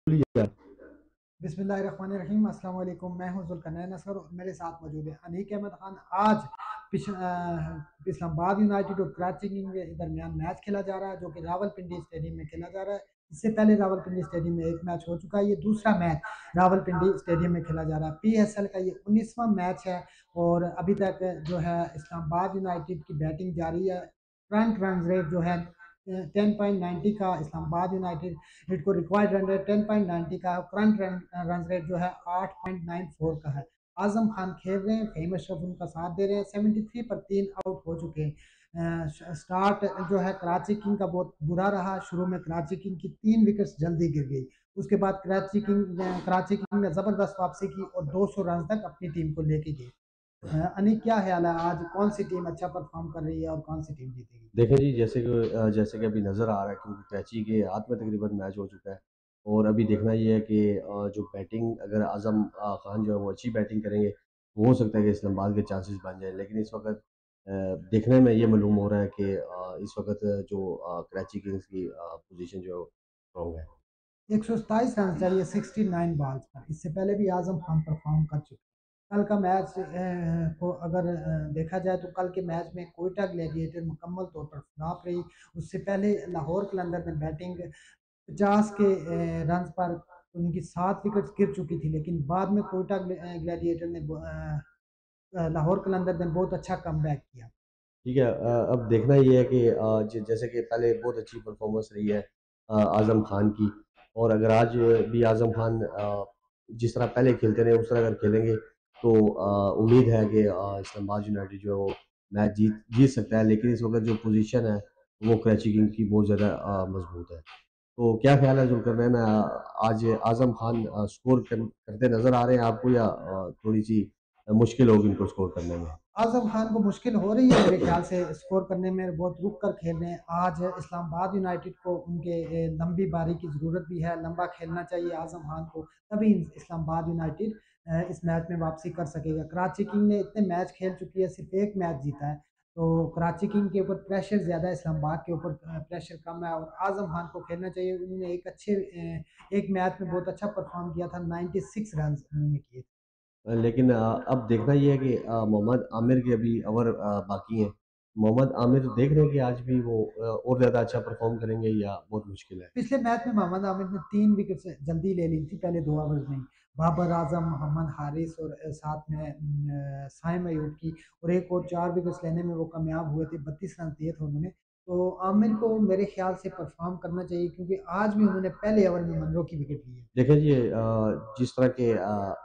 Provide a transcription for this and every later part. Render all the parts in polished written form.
यार। बिस्मिल्लाहिर्रहमानिर्रहीम, अस्सलाम वालेकुम। मैं हूं जुल्करनैन असगर और मेरे साथ मौजूद है अनीक अहमद खान। आज इस्लामाबाद यूनाइटेड और कराची किंग के दरमियान मैच खेला जा रहा है, जो कि रावलपिंडी स्टेडियम में खेला जा रहा है। इससे पहले रावलपिंडी स्टेडियम में एक मैच हो चुका है, ये दूसरा मैच रावलपिंडी स्टेडियम में खेला जा रहा है। PSL का ये 19वां मैच है और अभी तक जो है इस्लामाबाद यूनाइटेड की बैटिंग जारी है। करंट रन रेट जो है 10.90 का इस्लामाबाद यूनाइटेड को रिक्वायर्ड रन रेट 10.90 का, करंट रन रेट जो है 8.94 का है। आजम खान खेल रहे हैं, फहीम अशरफ उनका साथ दे रहे हैं। 73 पर 3 आउट हो चुके हैं। स्टार्ट जो है कराची किंग का बहुत बुरा रहा। शुरू में कराची किंग की 3 विकेट्स जल्दी गिर गई। उसके बाद कराची किंग ने जबरदस्त वापसी की और 200 रन तक अपनी टीम को लेके गई। अनिक, क्या ख्याल है, आज कौन सी टीम अच्छा परफॉर्म कर रही है और कौन सी टीम जीतेगी? देखें जी, जैसे कि अभी नज़र आ रहा है, क्योंकि कराची के हाथ में तकरीबन मैच हो चुका है। और अभी देखना ये है कि जो बैटिंग, अगर आज़म खान जो है वो अच्छी बैटिंग करेंगे तो हो सकता है कि इस्लामाबाद के चांसेस बन जाए। लेकिन इस वक्त देखने में ये मालूम हो रहा है कि इस वक्त जो कराची किंग्स की पोजीशन जो है वो स्ट्रॉन्ग है। 127 रन चाहिए 69 बॉल्स पर। इससे पहले भी आजम खान परफॉर्म कर चुके हैं। कल का मैच को अगर देखा जाए तो कल के मैच में कोयटा ग्लैडिएटर मुकम्मल तौर पर फ्लॉप रही। उससे पहले लाहौर कलंदर में बैटिंग 50 के रन पर उनकी 7 विकेट्स गिर चुकी थी, लेकिन बाद में कोयटा ग्लैडिएटर ने लाहौर कलंदर ने बहुत अच्छा कमबैक किया। ठीक है। अब देखना ये है कि जैसे कि पहले बहुत अच्छी परफॉर्मेंस रही है आज़म खान की। और अगर आज भी आज़म खान जिस तरह पहले खेलते रहे उस तरह अगर खेलेंगे तो उम्मीद है कि इस्लामाबाद यूनाइटेड जो है वो मैच जीत जीत सकता है। लेकिन इस वक्त जो पोजीशन है वो कराची किंग की बहुत ज़्यादा मजबूत है। तो क्या ख्याल है जुल्करनैन, आज आज़म खान स्कोर करते नज़र आ रहे हैं आपको, या थोड़ी सी मुश्किल होगी इनको स्कोर करने में? आजम खान को मुश्किल हो रही है मेरे ख्याल से स्कोर करने में। बहुत रुक कर खेल रहे हैं। आज इस्लामाबाद यूनाइटेड को उनके लंबी बारी की ज़रूरत भी है। लंबा खेलना चाहिए आजम खान को, तभी इस्लामाबाद यूनाइटेड इस मैच में वापसी कर सकेगा। कराची किंग ने इतने मैच खेल चुकी है, सिर्फ एक मैच जीता है। तो कराची किंग के ऊपर प्रेशर ज़्यादा है, इस्लामाबाद के ऊपर प्रेशर कम है। और आजम खान को खेलना चाहिए। उन्होंने एक मैच में बहुत अच्छा परफॉर्म किया था, 96 रन उन्होंने किए। लेकिन अब देखना ये है कि मोहम्मद आमिर के अभी ओवर बाकी हैं। मोहम्मद आमिर देख रहे हैं कि आज भी वो और ज़्यादा अच्छा परफॉर्म करेंगे या बहुत मुश्किल है? पिछले मैच में मोहम्मद आमिर ने 3 विकेट से जल्दी ले ली थी, पहले 2 ओवर्स में ही। बाबर आजम, मोहम्मद हारिस और साथ में साइम अयूब की, और एक और 4 विकेट्स लेने में वो कामयाब हुए थे। 32 रन दिए थे उन्होंने। तो आमिर को मेरे ख्याल से परफॉर्म करना चाहिए, क्योंकि आज भी उन्होंने पहले ओवर में मनरो की विकेट ली है। देखें जी, जिस तरह के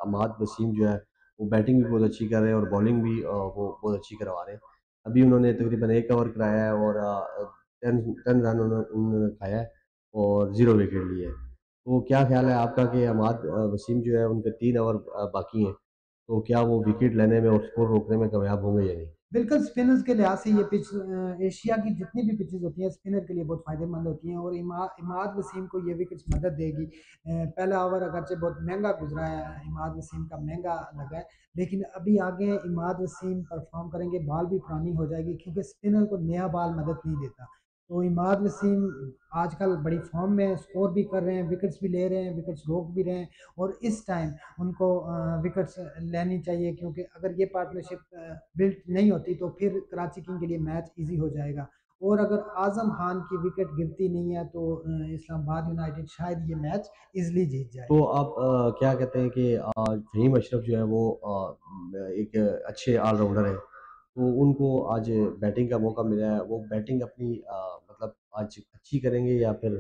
अमाद वसीम जो है वो बैटिंग भी बहुत अच्छी कर रहे हैं और बॉलिंग भी वो बहुत अच्छी करवा रहे हैं। अभी उन्होंने तकरीबन 1 ओवर कराया है और 10 रन उन्होंने खाया है और 0 विकेट लिए हैं। तो क्या ख्याल है आपका कि अमाद वसीम जो है उनके 3 ओवर बाकी हैं, तो क्या वो विकेट लेने में और स्कोर रोकने में कामयाब होंगे या नहीं? बिल्कुल, स्पिनर्स के लिहाज से ये पिच एशिया की जितनी भी पिचेस होती हैं स्पिनर के लिए बहुत फ़ायदेमंद होती हैं, और इमाद वसीम को ये विकेट्स मदद देगी। पहला ओवर अगरचे बहुत महंगा गुजरा है, इमाद वसीम का महंगा लगा है, लेकिन अभी आगे इमाद वसीम परफॉर्म करेंगे, बॉल भी पुरानी हो जाएगी, क्योंकि स्पिनर को नया बॉल मदद नहीं देता। तो इमाद वसीम आजकल बड़ी फॉर्म में स्कोर भी कर रहे हैं, विकेट्स भी ले रहे हैं, विकेट्स रोक भी रहे हैं। और इस टाइम उनको विकेट्स लेनी चाहिए, क्योंकि अगर ये पार्टनरशिप बिल्ट नहीं होती तो फिर कराची किंग के लिए मैच इजी हो जाएगा। और अगर आजम खान की विकेट गिरती नहीं है तो इस्लामाबाद यूनाइटेड शायद ये मैच इजली जीत जाए। तो आप क्या कहते हैं कि फ़हीम अशरफ जो है वो एक अच्छे ऑलराउंडर हैं, तो उनको आज बैटिंग का मौका मिला है, वो बैटिंग अपनी मतलब आज अच्छी करेंगे या फिर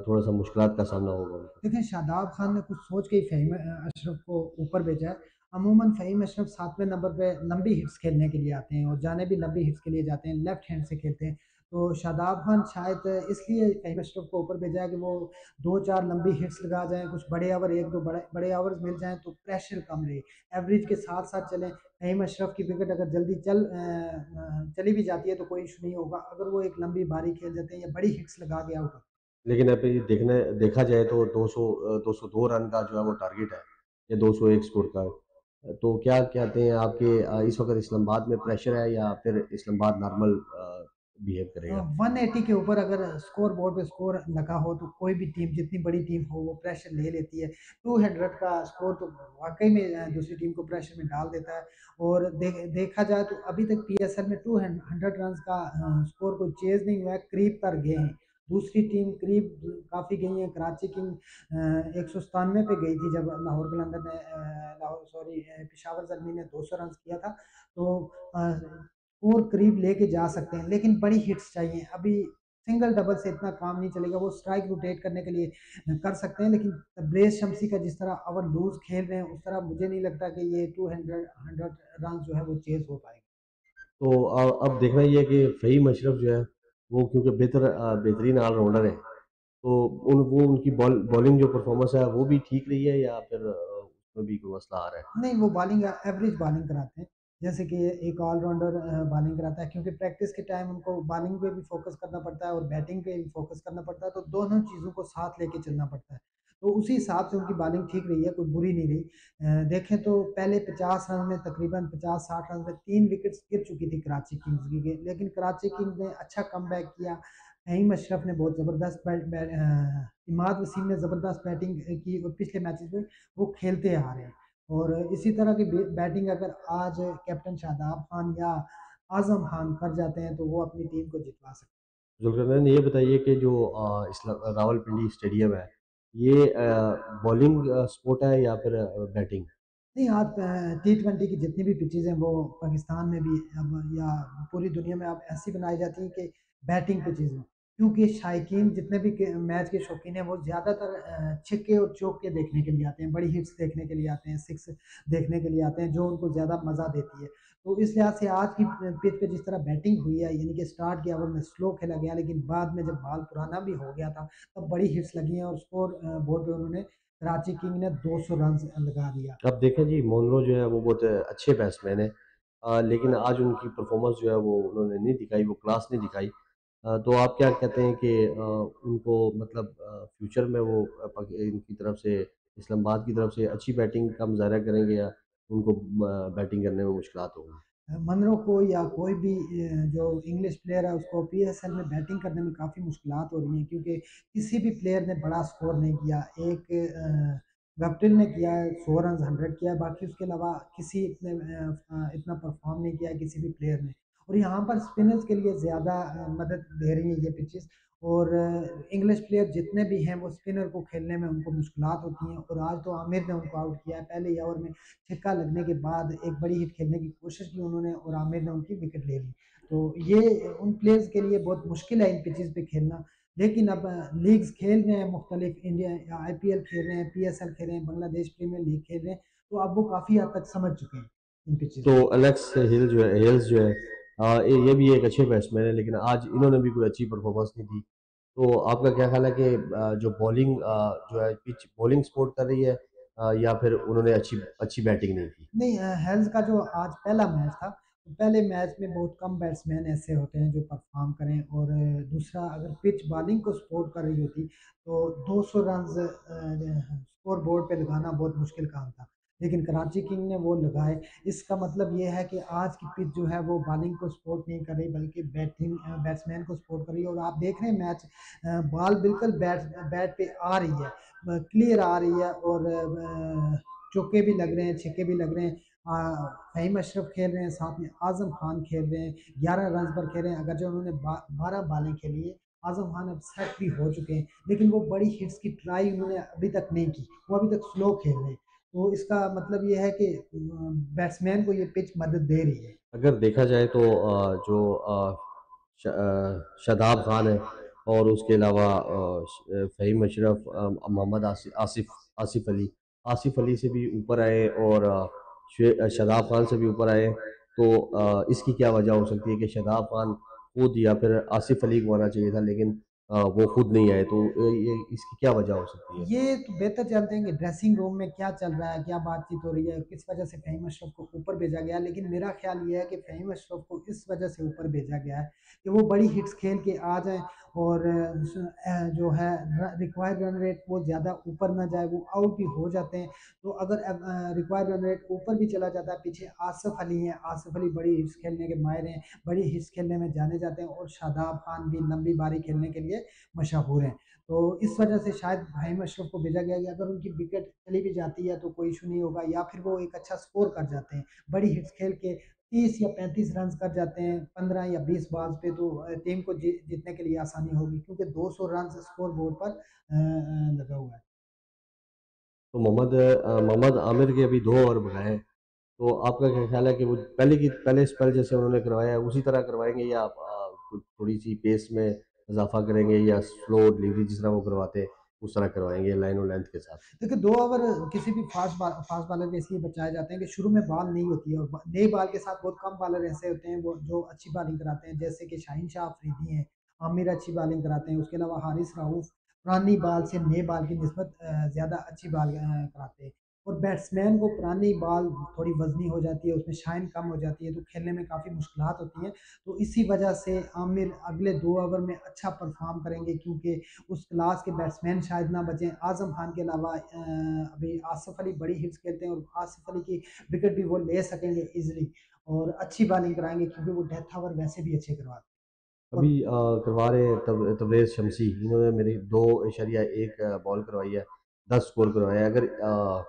थोड़ा-सा मुश्किलात का सामना होगा उनको? देखिए, शादाब खान ने कुछ सोच के ही फ़हीम अशरफ को ऊपर भेजा है। अमूमन फ़हीम अशरफ 7वें नंबर पे लंबी हिट्स खेलने के लिए आते हैं, और जाने भी लंबी हिट्स के लिए जाते हैं, लेफ्ट हैंड से खेलते हैं। तो शादाब खान शायद इसलिए फ़हीम अशरफ को ऊपर भेजा है कि वो 2-4 लंबी हिट्स लगा जाएँ, कुछ बड़े ओवर 1-2 बड़े बड़े ओवर्स मिल जाएँ तो प्रेशर कम रहे। एवरेज के साथ-साथ चलें। फ़हीम अशरफ की विकेट अगर जल्दी चली भी जाती है तो कोई इश्यू नहीं होगा, अगर वो एक लंबी बारी खेल देते हैं या बड़ी हिट्स लगा के आउट होते हैं। लेकिन अभी देखा जाए तो 202 रन का जो है वो टारगेट है, या 201 स्कोर का। तो क्या कहते हैं आपके इस वक़्त इस्लामाबाद में प्रेशर है या फिर इस्लामाबाद नॉर्मल बिहेव करेगा। 180 के ऊपर अगर स्कोर बोर्ड पे स्कोर लगा हो तो कोई भी टीम जितनी बड़ी टीम हो वो प्रेशर ले लेती है। 200 का स्कोर तो वाकई में दूसरी टीम को प्रेशर में डाल देता है। और देखा जाए तो अभी तक पीएसएल में 200 रन का स्कोर कोई चेज नहीं हुआ है, करीब तर गए हैं। दूसरी टीम करीब काफ़ी गई है। कराची किंग 197 पे गई थी जब लाहौर कलंदर ने लाहौर सॉरी पेशावर जलमी ने 200 रन किया था। तो और करीब लेके जा सकते हैं, लेकिन बड़ी हिट्स चाहिए। अभी सिंगल डबल से इतना काम नहीं चलेगा। वो स्ट्राइक रोटेट करने के लिए कर सकते हैं, लेकिन ब्रेस शमसी का जिस तरह ओवर लूज खेल रहे हैं उस तरह मुझे नहीं लगता कि ये 200 रन जो है वो चेज हो पाएगा। तो अब देखना ये है कि फ़हीम अशरफ जो है, वो क्योंकि बेहतरीन ऑलराउंडर है, तो वो उनकी बॉलिंग जो परफॉर्मेंस है वो भी ठीक रही है या फिर उसमें भी कोई मसला आ रहा है? नहीं, वो बॉलिंग एवरेज बॉलिंग कराते हैं। जैसे कि एक ऑलराउंडर बॉलिंग कराता है, क्योंकि प्रैक्टिस के टाइम उनको बॉलिंग पे भी फ़ोकस करना पड़ता है और बैटिंग पे भी फ़ोकस करना पड़ता है, तो दोनों चीज़ों को साथ लेके चलना पड़ता है। तो उसी हिसाब से उनकी बॉलिंग ठीक रही है, कोई बुरी नहीं रही। देखें तो पहले 50 रन में तकरीबन 50-60 रन में 3 विकेट्स गिर चुकी थी कराची किंग्स की, लेकिन कराची किंग्स ने अच्छा कमबैक किया। फहीम अशरफ ने बहुत ज़बरदस्त इमाद वसीम ने ज़बरदस्त बैटिंग की और पिछले मैचेस में वो खेलते आ रहे हैं। और इसी तरह की बैटिंग अगर आज कैप्टन शादाब खान या आजम खान कर जाते हैं तो वो अपनी टीम को जितवा सकते हैं। ज़ुल्करनैन, ये बताइए कि जो रावलपिंडी स्टेडियम है, ये बॉलिंग स्पोर्ट है या फिर बैटिंग? नहीं, आज T20 की जितनी भी पिचेज़ हैं वो पाकिस्तान में भी अब या पूरी दुनिया में अब ऐसी बनाई जाती हैं कि बैटिंग पिचेज़ हों। क्योंकि शायकीन जितने भी के मैच के शौकीन हैं वो ज़्यादातर छक्के और चौके देखने के लिए आते हैं, बड़ी हिट्स देखने के लिए आते हैं, सिक्स देखने के लिए आते हैं, जो उनको ज़्यादा मज़ा देती है। तो इस लिहाज से आज की पिच पे जिस तरह बैटिंग हुई है, यानी कि स्टार्ट के ओवर में स्लो खेला गया, लेकिन बाद में जब बॉल पुराना भी हो गया था तब बड़ी हिट्स लगी हैं और स्कोर बोर्ड पे उन्होंने कराची किंग ने 200 रन लगा दिया। अब देखें जी, मोनरो जो है वो बहुत अच्छे बैट्समैन हैं, लेकिन आज उनकी परफॉर्मेंस जो है वो उन्होंने नहीं दिखाई, वो क्लास नहीं दिखाई। तो आप क्या कहते हैं कि उनको मतलब फ्यूचर में वो इनकी तरफ से, इस्लामाबाद की तरफ से अच्छी बैटिंग का मुजाहरा करेंगे या उनको बैटिंग करने में मुश्किलात होंगी? मनरो को या कोई भी जो इंग्लिश प्लेयर है उसको पीएसएल में बैटिंग करने में काफ़ी मुश्किलात हो रही हैं, क्योंकि किसी भी प्लेयर ने बड़ा स्कोर नहीं किया। एक गप्टिल ने किया है 100 रन 100 किया है, बाकी उसके अलावा किसी इतना परफॉर्म नहीं किया है किसी भी प्लेयर ने। और यहाँ पर स्पिनर्स के लिए ज़्यादा मदद दे रही है ये पिचेस। और इंग्लिश प्लेयर जितने भी हैं वो स्पिनर को खेलने में उनको मुश्किलात होती हैं। और आज तो आमिर ने उनको आउट किया है, पहले ही ओवर में छक्का लगने के बाद एक बड़ी हिट खेलने की कोशिश की उन्होंने और आमिर ने उनकी विकेट ले ली। तो ये उन प्लेयर्स के लिए बहुत मुश्किल है इन पिचेस पे खेलना। लेकिन अब लीग्स खेल रहे हैं मुख्तलिफ, इंडिया आईपीएल खेल रहे हैं, पीएसएल खेल रहे हैं, बांग्लादेश प्रीमियर लीग खेल रहे हैं, तो अब वो काफ़ी हद तक समझ चुके हैं इन पिचेस तो को। एलेक्स हिल्स जो है, ये भी एक अच्छे बैट्समैन है, लेकिन आज इन्होंने भी कोई अच्छी परफॉर्मेंस नहीं दी। तो आपका क्या ख्याल है कि जो बॉलिंग जो है पिच बॉलिंग सपोर्ट कर रही है, या फिर उन्होंने अच्छी अच्छी बैटिंग नहीं की? नहीं, हेल्स का जो आज पहला मैच था, तो पहले मैच में बहुत कम बैट्समैन ऐसे होते हैं जो परफॉर्म करें। और दूसरा, अगर पिच बॉलिंग को सपोर्ट कर रही होती तो 200 रन स्कोर बोर्ड पे लगाना बहुत मुश्किल काम था, लेकिन कराची किंग ने वो लगाए। इसका मतलब ये है कि आज की पिच जो है वो बॉलिंग को सपोर्ट नहीं कर रही बल्कि बैट्समैन को सपोर्ट कर रही है। और आप देख रहे हैं मैच, बॉल बिल्कुल बैट पे आ रही है, क्लियर आ रही है। और चौके भी लग रहे हैं, छक्के भी लग रहे हैं। फ़हीम अशरफ खेल रहे हैं, साथ में आज़म खान खेल रहे हैं, 11 रन पर खेल रहे हैं। अगर जो उन्होंने 12 बॉलें खेली है, आज़म खान अब सेट भी हो चुके हैं, लेकिन वो बड़ी हिट्स की ट्राई उन्होंने अभी तक नहीं की, वो अभी तक स्लो खेल रहे हैं। तो इसका मतलब ये है कि बैट्समैन को ये पिच मदद दे रही है। अगर देखा जाए तो जो शादाब खान है और उसके अलावा फ़हीम अशरफ, मोहम्मद आसिफ अली, आसिफ अली से भी ऊपर आए और शादाब खान से भी ऊपर आए, तो इसकी क्या वजह हो सकती है कि शादाब खान खुद या फिर आसिफ अली को आना चाहिए था, लेकिन वो खुद नहीं आए, तो ये इसकी क्या वजह हो सकती है? ये तो बेहतर जानते हैं कि ड्रेसिंग रूम में क्या चल रहा है, क्या बातचीत हो रही है, किस वजह से फ़हीम अशरफ को ऊपर भेजा गया है। लेकिन मेरा ख़्याल ये है कि फ़हीम अशरफ को इस वजह से ऊपर भेजा गया है कि वो बड़ी हिट्स खेल के आ जाएँ और जो है रिक्वायर्ड रन रेट वो ज़्यादा ऊपर ना जाए, वो आउट भी हो जाते हैं। तो अगर रिक्वायर्ड रन रेट ऊपर भी चला जाता है, पीछे आसिफ अली हैं, आसिफ अली बड़ी हिट्स खेलने के माहिर हैं, बड़ी हिट्स खेलने में जाने जाते हैं, और शादाब खान भी लंबी बारी खेलने के लिए मशहूर हैं। तो इस वजह से शायद फहीम अशरफ को भेजा गया कि अगर उनकी विकेट चली भी जाती है तो कोई इशू नहीं होगा, या फिर वो एक अच्छा स्कोर कर जाते हैं बड़ी हिट्स खेल के, 30 या 35 रन कर जाते हैं 15 या 20 बॉल्स पे, तो टीम को जीतने के लिए आसानी होगी, क्योंकि 200 रन स्कोर बोर्ड पर लगा हुआ है। तो मोहम्मद आमिर के अभी 2 ओवर बनाए हैं, तो आपका क्या ख्याल है कि वो पहले स्पेल जैसे उन्होंने करवाया है उसी तरह करवाएँगे, या आप कुछ थोड़ी-सी पेस में इज़ाफ़ा करेंगे, या स्लो डिलीवरी जिस तरह वो करवाते हैं, उस तरह करवाएँगे लाइन और लेंथ के साथ? देखिए 2 ओवर किसी भी फास्ट बॉलर के इसलिए बचाए जाते हैं कि शुरू में बॉल नहीं होती है, और नई बॉल के साथ बहुत कम बॉलर ऐसे होते हैं वो जो अच्छी बॉलिंग कराते हैं, जैसे कि शाहीन शाह अफरीदी हैं, आमिर अच्छी बॉलिंग कराते हैं, उसके अलावा हारिस राऊफ पुरानी बॉल से नई बॉल की निस्बत ज़्यादा अच्छी बॉल कराते हैं। और बैट्समैन को पुरानी बॉल थोड़ी वज़नी हो जाती है, उसमें शाइन कम हो जाती है, तो खेलने में काफ़ी मुश्किलात होती हैं। तो इसी वजह से आमिर अगले 2 ओवर में अच्छा परफ़ॉर्म करेंगे, क्योंकि उस क्लास के बैट्समैन शायद ना बचें। आज़म खान के अलावा अभी आसिफ अली बड़ी हिट्स खेलते हैं, और आसिफ अली की विकेट भी वो ले सकेंगे ईज़िली, और अच्छी बॉलिंग कराएँगे, क्योंकि वो डेथ ओवर वैसे भी अच्छे करवाते हैं। अभी और करवा रहे हैं तबरेज़ शमसी, इन्होंने मेरी 2.1 बॉल करवाई है, 10 स्कोर करवाया है। अगर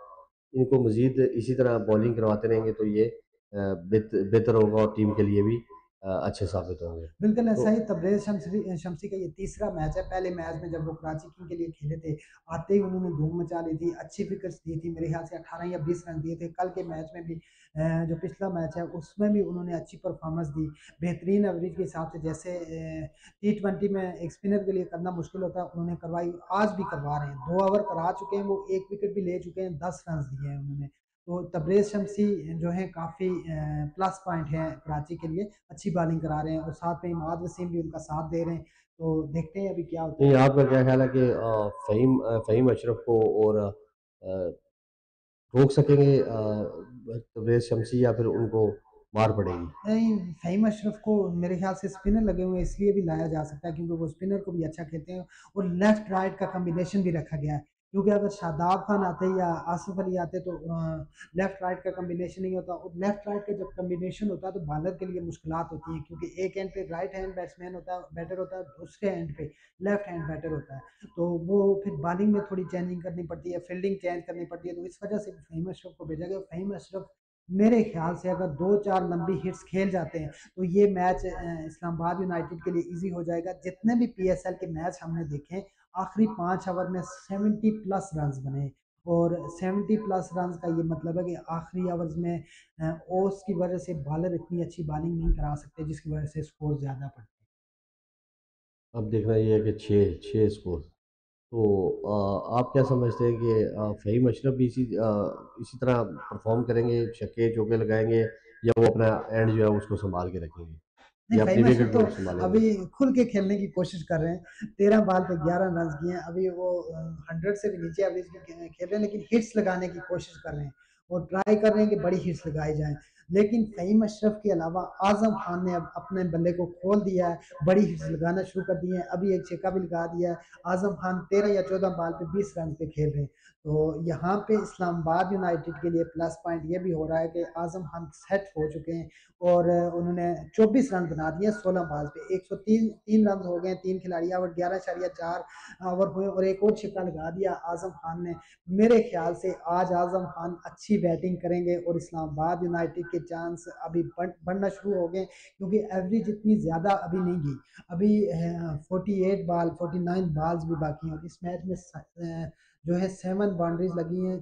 इनको मज़ीद इसी तरह बॉलिंग करवाते रहेंगे तो ये बेहतर होगा और टीम के लिए भी अच्छे साबित होंगे। बिल्कुल तो ऐसा ही तबरेज़ शमसी का ये तीसरा मैच है। पहले मैच में जब वो कराची किंग के लिए खेले थे, आते ही उन्होंने धूम मचा ली थी, अच्छी विकेट्स दी थी, मेरे ख्याल से 18 या 20 रन दिए थे। कल के मैच में भी जो पिछला मैच है उसमें भी उन्होंने अच्छी परफ़ॉर्मेंस दी, बेहतरीन एवरेज के हिसाब से, जैसे टी20 में एक स्पिनर के लिए करना मुश्किल होता है, उन्होंने करवाई, आज भी करवा रहे हैं। 2 ओवर करा चुके हैं वो, 1 विकेट भी ले चुके हैं, 10 रन दिए हैं उन्होंने। तो तबरेज़ शमसी जो है काफ़ी प्लस पॉइंट है कराची के लिए, अच्छी बॉलिंग करा रहे हैं, और साथ में इमाद वसीम भी उनका साथ दे रहे हैं। तो देखते हैं अभी क्या होता नहीं, है। आपका क्या ख़्याल है कि फ़हीम अशरफ को और रोक सकेंगे तबरेज़ शमसी, या फिर उनको मार पड़ेगी? नहीं, फ़हीम अशरफ को मेरे ख़्याल से स्पिनर लगे हुए हैं, इसलिए भी लाया जा सकता है, क्योंकि वो स्पिनर को भी अच्छा खेलते हैं, और लेफ्ट राइट का कॉम्बिनेशन भी रखा गया है। क्योंकि अगर शादाब खान आते या आसिफ अली आते तो लेफ्ट राइट का कॉम्बिनेशन नहीं होता, और लेफ्ट राइट का जब कॉम्बिनेशन होता है तो बॉलर के लिए मुश्किलात होती हैं, क्योंकि एक एंड पे राइट हैंड बैट्समैन होता है, बैटर होता है, दूसरे एंड पे लेफ्ट हैंड बैटर होता है। तो वो फिर बॉलिंग में थोड़ी चेंजिंग करनी पड़ती है, फील्डिंग चेंज करनी पड़ती है, तो इस वजह से फ़हीम अशरफ को भेजा गया। फ़हीम अशरफ मेरे ख्याल से अगर 2-4 लंबी हिट्स खेल जाते हैं तो ये मैच इस्लामाबाद यूनाइटेड के लिए इजी हो जाएगा। जितने भी पीएसएल के मैच हमने देखे, आखिरी 5 ओवर में 70 प्लस रन्स बने, और 70 प्लस रन्स का ये मतलब है कि आखिरी ओवर्स में ओस की वजह से बॉलर इतनी अच्छी बॉलिंग नहीं करा सकते, जिसकी वजह से स्कोर ज़्यादा पड़ते हैं। अब देखना ये है कि 6 स्कोर। तो आप क्या समझते हैं कि फ़हीम अशरफ भी इसी तरह परफ़ॉर्म करेंगे, छक्के-चौके लगाएँगे, या वो अपना एंड जो है उसको सँभाल के रखेंगे, नहीं, या अपनी फ़हीम अशरफ विकेट तो को सँभालेंगे? अभी खुल के खेलने की कोशिश कर रहे हैं। 13 बॉल पे 11 रन्स किए हैं। अभी वो 100 से भी नीचे एवरेज की खेल रहे हैं, लेकिन हिट्स लगाने की कोशिश कर रहे हैं, और ट्राई कर रहे हैं कि बड़ी हिट्स लगाई जाएँ। लेकिन फ़हीम अशरफ के अलावा आज़म खान ने अब अपने बल्ले को खोल दिया है, बड़ी हिट्स लगाना शुरू कर दिए हैं। अभी एक छक्का भी लगा दिया है। आज़म खान 13 या 14 बॉल पे 20 रन पे खेल रहे हैं। तो यहाँ पे इस्लामाबाद यूनाइटेड के लिए प्लस पॉइंट ये भी हो रहा है कि आज़म खान सेट हो चुके हैं, और उन्होंने 24 रन बना दिए 16 बॉल पे, 103 3 रन हो गए, 3 खिलाड़ी आउट, 11.4 ओवर हुए, और एक और छक्का लगा दिया आज़म खान ने। मेरे ख्याल से आज आज़म खान अच्छी बैटिंग करेंगे, और इस्लामाबाद यूनाइटेड के चांस अभी बढ़ना शुरू हो गए, क्योंकि एवरेज इतनी ज़्यादा अभी नहीं गई। अभी 48 बॉल 49 बॉल्स भी बाकी हैं, और इस मैच में जो है 7 बाउंड्रीज लगी हैं,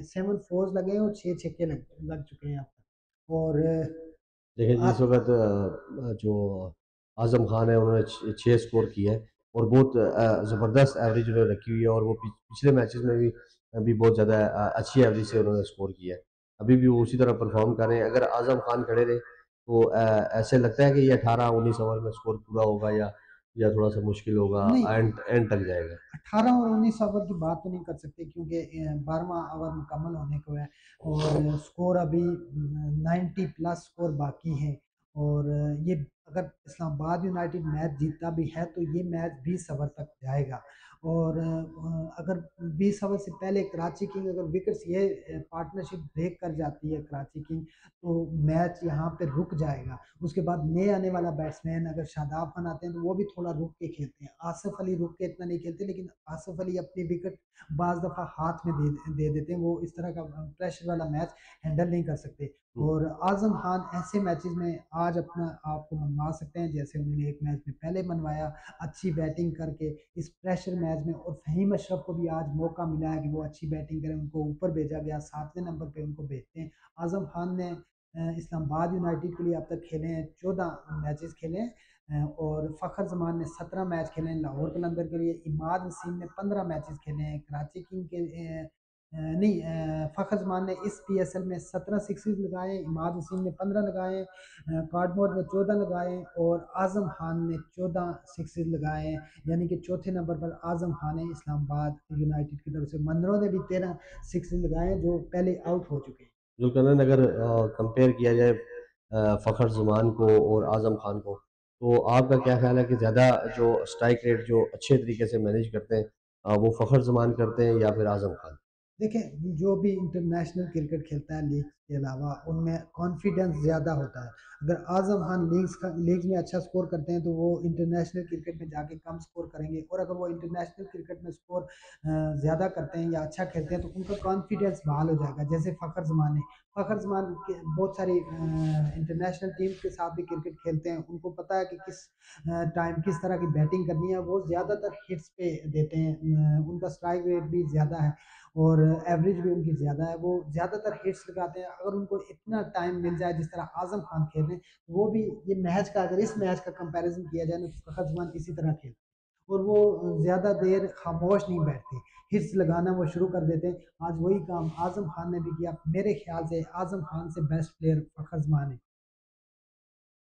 7 फोर्स लगे हैं, और 6 छक्के लग चुके हैं अब तक। और देखिए, जिस आप वक़्त जो आज़म खान है उन्होंने 6 स्कोर किए हैं, और बहुत ज़बरदस्त एवरेज उन्होंने रखी हुई है, और वो पिछले मैचेस में भी बहुत ज़्यादा अच्छी एवरेज से उन्होंने स्कोर किया है। अभी भी वो उसी तरह परफ़ॉर्म कर रहे हैं। अगर आज़म खान खड़े रहे तो ऐसे लगता है कि ये 18-19 ओवर में स्कोर पूरा होगा, या थोड़ा-सा मुश्किल होगा, नहीं, एंड एंड तक जाएगा? 18 और 19 ओवर की बात तो नहीं कर सकते, क्योंकि 12वां ओवर मुकम्मल होने को है, और स्कोर अभी 90 प्लस स्कोर बाकी है, और ये अगर इस्लामाबाद यूनाइटेड मैच जीतता भी है तो ये मैच 20 ओवर तक जाएगा। और अगर 20 ओवर से पहले कराची किंग अगर विकेट्स ये पार्टनरशिप ब्रेक कर जाती है कराची किंग, तो मैच यहाँ पे रुक जाएगा। उसके बाद नए आने वाला बैट्समैन अगर शादाब खान आते हैं तो वो भी थोड़ा रुक के खेलते हैं। आसिफ अली रुक के इतना नहीं खेलते, लेकिन आसिफ अली अपनी विकेट बाज दफ़ा हाथ में दे देते हैं, वो इस तरह का प्रेशर वाला मैच हैंडल नहीं कर सकते। हुँ। और आजम खान ऐसे मैचेस में आज अपना आप को मनवा सकते हैं, जैसे उन्होंने एक मैच में पहले मनवाया अच्छी बैटिंग करके इस प्रेशर मैच में। और फहीम अशरफ को भी आज मौका मिला है कि वो अच्छी बैटिंग करें, उनको ऊपर भेजा गया, 7वें नंबर पे उनको भेजते हैं। आजम खान ने इस्लामाबाद यूनाइटेड के लिए अब तक खेले हैं 14 मैचेस खेले हैं, और फ़खर जमान ने 17 मैच खेले हैं लाहौर कलंदर के लिए। इमाद वसीम ने 15 मैचेस खेले हैं कराची किंग के नहीं, फ़खर जमान ने इस पीएसएल में 17 सिक्सेस लगाए हैं, इमाद वसीम ने 15 लगाए हैं, कार्डमोर ने 14 लगाए हैं, और आजम खान ने 14 सिक्सेस लगाए हैं। यानी कि चौथे नंबर पर आजम खान है इस्लामाबाद यूनाइटेड की तरफ से। मनरो ने भी 13 सिक्सेस लगाए हैं जो पहले आउट हो चुके हैं। ज़ुल्करनैन, अगर कंपेयर किया जाए फ़खर ज़मान को और आज़म खान को, तो आपका क्या ख़्याल है कि ज़्यादा जो स्ट्राइक रेट जो अच्छे तरीके से मैनेज करते हैं, वो फ़खर ज़मान करते हैं या फिर आज़म खान? देखें, जो भी इंटरनेशनल क्रिकेट खेलता है लीग के अलावा, उनमें कॉन्फिडेंस ज़्यादा होता है। अगर आज़म खान लीग्स में अच्छा स्कोर करते हैं तो वो इंटरनेशनल क्रिकेट में जाके कम स्कोर करेंगे, और अगर वो इंटरनेशनल क्रिकेट में स्कोर ज़्यादा करते हैं या अच्छा खेलते हैं तो उनका कॉन्फिडेंस बहाल हो जाएगा। जैसे फ़खर ज़मान के बहुत सारी इंटरनेशनल टीम्स के साथ भी क्रिकेट खेलते हैं, उनको पता है कि किस टाइम किस तरह की बैटिंग करनी है। वो ज़्यादातर हिट्स पे देते हैं, उनका स्ट्राइक रेट भी ज़्यादा है और एवरेज भी उनकी ज़्यादा है। वो ज़्यादातर हिट्स लगाते हैं। अगर उनको इतना टाइम मिल जाए जिस तरह आज़म खान खेल रहे हैं, वो भी ये मैच का अगर इस मैच का कंपैरिज़न किया जाए ना तो फ़खर ज़मान इसी तरह खेलते हैं, और वो ज़्यादा देर खामोश नहीं बैठते, हिट्स लगाना वो शुरू कर देते हैं। आज वही काम आज़म खान ने भी किया। मेरे ख़्याल से आज़म खान से बेस्ट प्लेयर फ़खर ज़मान है।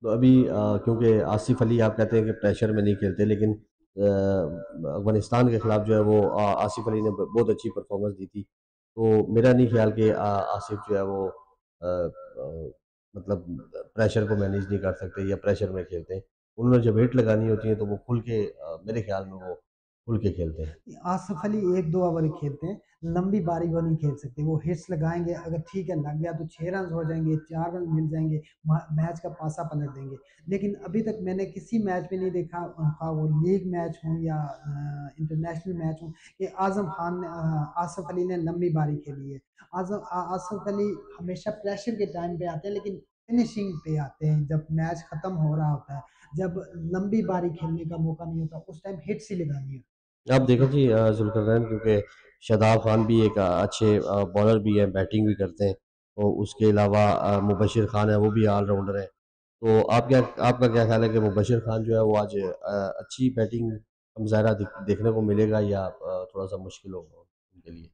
तो अभी क्योंकि आसिफ अली आप कहते हैं कि प्रेशर में नहीं खेलते, लेकिन अफ़गानिस्तान के खिलाफ जो है वो आसिफ अली ने बहुत अच्छी परफॉर्मेंस दी थी। तो मेरा नहीं ख्याल कि आसिफ जो है वो मतलब प्रेशर को मैनेज नहीं कर सकते या प्रेशर में खेलते हैं। उन्होंने जब हिट लगानी होती है तो वो खुल के मेरे ख्याल में वो खुल के खेलते हैं। आसिफ अली 1-2 ओवर ही खेलते हैं, लंबी पारी वो नहीं खेल सकते। वो हिट्स लगाएँगे, अगर ठीक है लग गया तो 6 रन हो जाएँगे, 4 रन मिल जाएँगे, मैच का पासा पलट देंगे। लेकिन अभी तक मैंने किसी मैच में नहीं देखा, वो लीग मैच हो या इंटरनेशनल मैच हो, कि आसिफ अली ने लंबी पारी खेली है। आसिफ अली हमेशा प्रेशर के टाइम पे आते हैं, लेकिन फिनिशिंग पे आते हैं जब मैच खत्म हो रहा होता है। जब लंबी पारी खेलने का मौका नहीं होता, उस टाइम हिट्स ही लगानी होती है। आप देखें जी ज़ुल्करनैन, क्योंकि शादाब खान भी एक अच्छे बॉलर भी हैं, बैटिंग भी करते हैं, और उसके अलावा मुबशिर खान है, वो भी ऑलराउंडर है। तो आपका क्या ख़्याल है कि मुबशिर खान जो है वो आज अच्छी बैटिंग का मुज़ाहरा देखने को मिलेगा या थोड़ा-सा मुश्किल होगा उनके लिए?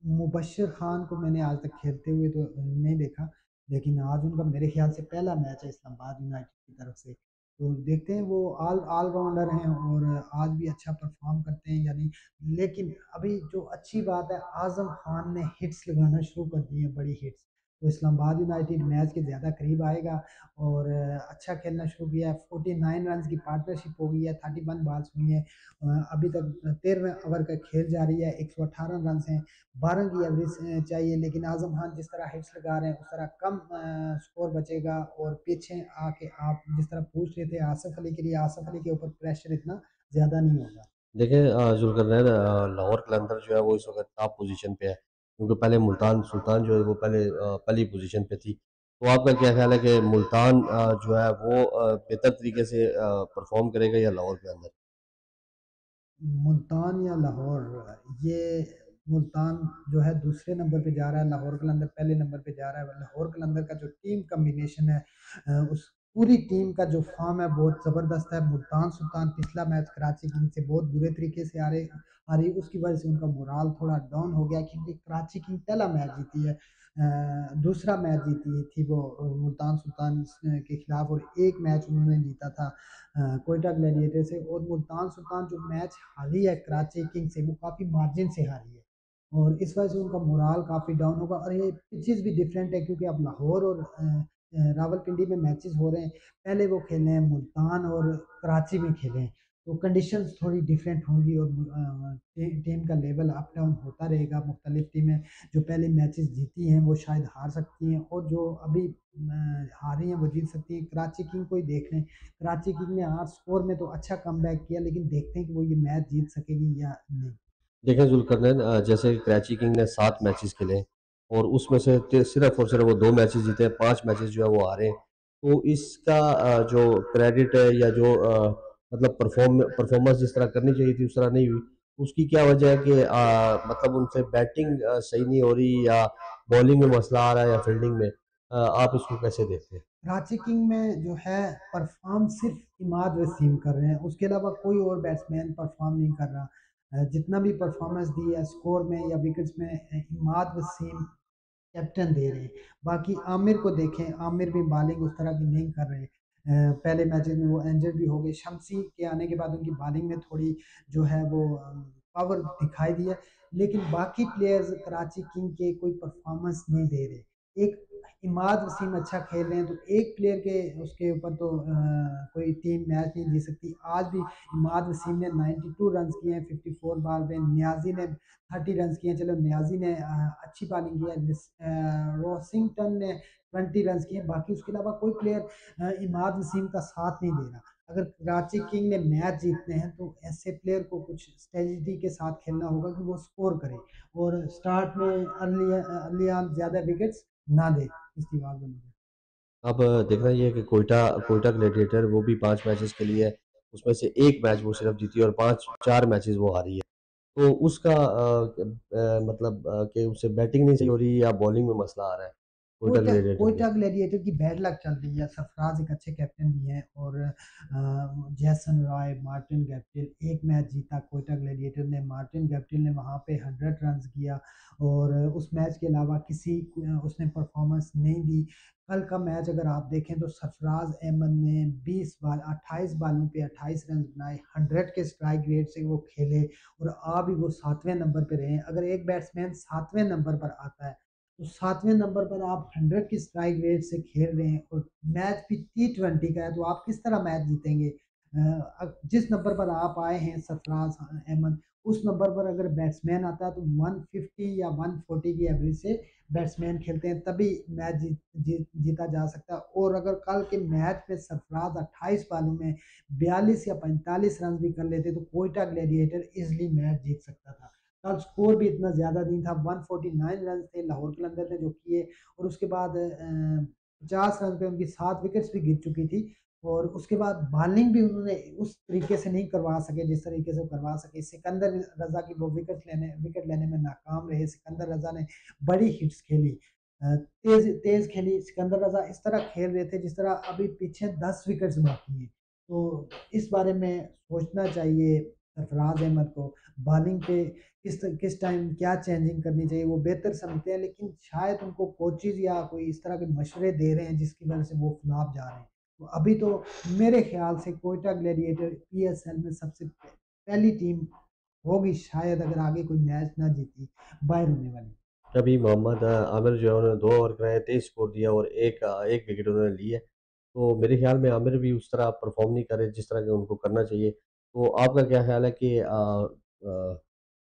मुबश्शिर खान को मैंने आज तक खेलते हुए तो नहीं देखा, लेकिन आज उनका मेरे ख्याल से पहला मैच है इस्लामाबाद यूनाइटेड की तरफ से। तो देखते हैं, वो ऑलराउंडर हैं और आज भी अच्छा परफ़ॉर्म करते हैं या नहीं। लेकिन अभी जो अच्छी बात है, आज़म खान ने हिट्स लगाना शुरू कर दिए हैं, बड़ी हिट्स। तो इस्लामाबाद यूनाइटेड मैच के ज़्यादा करीब आएगा और अच्छा खेलना शुरू किया है। 49 रन्स की पार्टनरशिप हो गई है, 31 बॉल्स हुई हैं। अभी तक 13वें ओवर का खेल जारी है, 118 रन्स हैं। 12 की एवरेज चाहिए, लेकिन आज़म खान जिस तरह हिट्स लगा रहे हैं उस तरह कम स्कोर बचेगा। और पीछे आके आप जिस तरह पूछ रहे थे आसिफ अली के लिए, आसिफ अली के ऊपर प्रेशर इतना ज़्यादा नहीं होगा। देखें ज़ुल्करनैन, लाहौर कलंदर जो है वो इस वक़्त टॉप पोज़ीशन पे है, क्योंकि पहले मुल्तान सुल्तान जो है वो पहले पहली पोज़ीशन पे थी। तो आपका क्या ख़्याल है कि मुल्तान जो है वो बेहतर तरीके से परफ़ॉर्म करेगा या लाहौर कलंदर? मुल्तान या लाहौर, ये मुल्तान जो है दूसरे नंबर पे जा रहा है, लाहौर कलंदर पहले नंबर पे जा रहा है। लाहौर कलंदर का जो टीम कॉम्बिनेशन है, उस पूरी टीम का जो फॉर्म है बहुत ज़बरदस्त है। मुल्तान सुल्तान पिछला मैच कराची किंग से बहुत बुरे तरीके से आ रही, उसकी वजह से उनका मोराल थोड़ा डाउन हो गया, क्योंकि कराची किंग पहला मैच जीती है, दूसरा मैच जीती थी वो मुल्तान सुल्तान के खिलाफ, और एक मैच उन्होंने जीता था कोयटा ग्लैडिएटर से। और मुल्तान सुल्तान जो मैच हारी है कराची किंग से, वो काफ़ी मार्जिन से हारी है, और इस वजह से उनका मोराल काफ़ी डाउन होगा। और ये पिचेस भी डिफरेंट है, क्योंकि अब लाहौर और रावलपिंडी में मैचेस हो रहे हैं, पहले वो खेले हैं मुल्तान और कराची में खेले हैं, तो कंडीशंस थोड़ी डिफरेंट होंगी और टीम का लेवल अप डाउन होता रहेगा। मुख्तलिफ टीमें जो पहले मैचेस जीती हैं वो शायद हार सकती हैं, और जो अभी हारी हैं वो जीत सकती हैं। कराची किंग को ही देख लें, कराची किंग ने 8 स्कोर में तो अच्छा कमबैक किया, लेकिन देखते हैं कि वो ये मैच जीत सकेगी या नहीं। देखें ज़ुल्करनैन, जैसे कराची किंग ने 7 मैचेस खेले और उसमें से सिर्फ और सिर्फ वो 2 मैचेस जीते हैं, 5 मैचेस जो है वो हारे हैं। तो इसका जो क्रेडिट है या जो मतलब परफॉर्मेंस जिस तरह करनी चाहिए थी उस तरह नहीं हुई। उसकी क्या वजह है कि मतलब उनसे बैटिंग सही नहीं हो रही, या बॉलिंग में मसला आ रहा है, या फील्डिंग में? आप इसको कैसे देखते हैं? कराची किंग में जो है परफॉर्म सिर्फ इमाद वसीम कर रहे हैं, उसके अलावा कोई और बैट्समैन परफॉर्म नहीं कर रहा। जितना भी परफॉर्मेंस दी है स्कोर में या विकेट्स में, इमाद वसीम कैप्टन दे रहे हैं। बाकी आमिर को देखें, आमिर भी बॉलिंग उस तरह की नहीं कर रहे। पहले मैचेस में वो इंजर्ड भी हो गए, शम्सी के आने के बाद उनकी बॉलिंग में थोड़ी जो है वो पावर दिखाई दी है, लेकिन बाकी प्लेयर्स कराची किंग के कोई परफॉर्मेंस नहीं दे रहे। एक इमाद वसीम अच्छा खेल रहे हैं, तो एक प्लेयर के उसके ऊपर तो कोई टीम मैच नहीं जीत सकती। आज भी इमाद वसीम ने 92 रन किए हैं 54 बॉल पे, न्याजी ने 30 रन किए हैं, चलो न्याजी ने अच्छी बॉलिंग की है, रॉसिंगटन ने 20 रन किए हैं, बाकी उसके अलावा कोई प्लेयर इमाद वसीम का साथ नहीं दे रहा। अगर कराची किंग ने मैच जीतने हैं तो ऐसे प्लेयर को कुछ स्ट्रेटजी के साथ खेलना होगा कि वो स्कोर करे, और स्टार्ट में अर्ली अर्ली ऑन ज़्यादा विकेट्स ना दे इस दीवार में। अब देखना ये है कि कोयटा कोयटा ग्लैडिएटर वो भी 5 मैचेस खेली है, उसमें से 1 मैच वो सिर्फ़ जीती है और 4 मैचेस वो हारी है। तो उसका मतलब कि उससे बैटिंग नहीं सही हो रही, या बॉलिंग में मसला आ रहा है कोयटा कोयटा ग्लैडिएटर के? कोयटा ग्लैडिएटर की बैड लक चल रही है। सरफराज एक अच्छे कैप्टन भी हैं, और जैसन रॉय, मार्टिन गैप्टिल एक मैच जीता कोयटा ग्लैडिएटर ने। मार्टिन गैप्टिल ने वहाँ पे 100 रन किया, और उस मैच के अलावा किसी उसने परफॉर्मेंस नहीं दी। कल का मैच अगर आप देखें तो सरफराज अहमद ने 28 बालों पे 28 रन बनाए, 100 के स्ट्राइक रेट से वो खेले, और भी वो 7वें नंबर पे रहे। अगर एक बैट्समैन 7वें नंबर पर आता है, तो 7वें नंबर पर आप 100 की स्ट्राइक रेट से खेल रहे हैं, और मैच भी T20 का है, तो आप किस तरह मैच जीतेंगे? जिस नंबर पर आप आए हैं सरफराज अहमद, उस नंबर पर अगर बैट्समैन आता है तो 150 या 140 की एवरेज से बैट्समैन खेलते हैं, तभी मैच जीता जा सकता है। और अगर कल के मैच में सरफराज 28 बालों में 42 या 45 रन भी कर लेते तो कोयटा ग्लैडिएटर इजिली मैच जीत सकता था। कल स्कोर भी इतना ज़्यादा नहीं था, 149 रन थे लाहौर कलंदर ने जो किए, और उसके बाद 50 रन पे उनकी 7 विकेट्स भी गिर चुकी थी, और उसके बाद बॉलिंग भी उन्होंने उस तरीके से नहीं करवा सके जिस तरीके से वो करवा सके। सिकंदर रज़ा की वो विकेट लेने में नाकाम रहे। सिकंदर रज़ा ने बड़ी हिट्स खेली, तेज़ तेज़ खेली। सिकंदर रज़ा इस तरह खेल रहे थे जिस तरह अभी पीछे 10 विकेट्स बाकी हैं। तो इस बारे में सोचना चाहिए सरफराज अहमद को, बॉलिंग पे किस टाइम क्या चेंजिंग करनी चाहिए वो बेहतर समझते हैं, लेकिन शायद उनको कोचेज़ या कोई इस तरह के मशवरे दे रहे हैं जिसकी वजह से वो फ्लॉप जा रहे हैं। तो अभी तो मेरे ख्याल से कोयटा ग्लैडिएटर पीएसएल में सबसे पहली टीम होगी शायद, अगर आगे कोई मैच ना जीती, बाहर होने वाली। अभी मोहम्मद आमिर जो है उन्होंने 2 ओवर कराए, 23 स्कोर दिया और 1 विकेट उन्होंने ली है। तो मेरे ख़्याल में आमिर भी उस तरह परफ़ॉर्म नहीं कर रहे जिस तरह के उनको करना चाहिए। तो आपका क्या ख़्याल है कि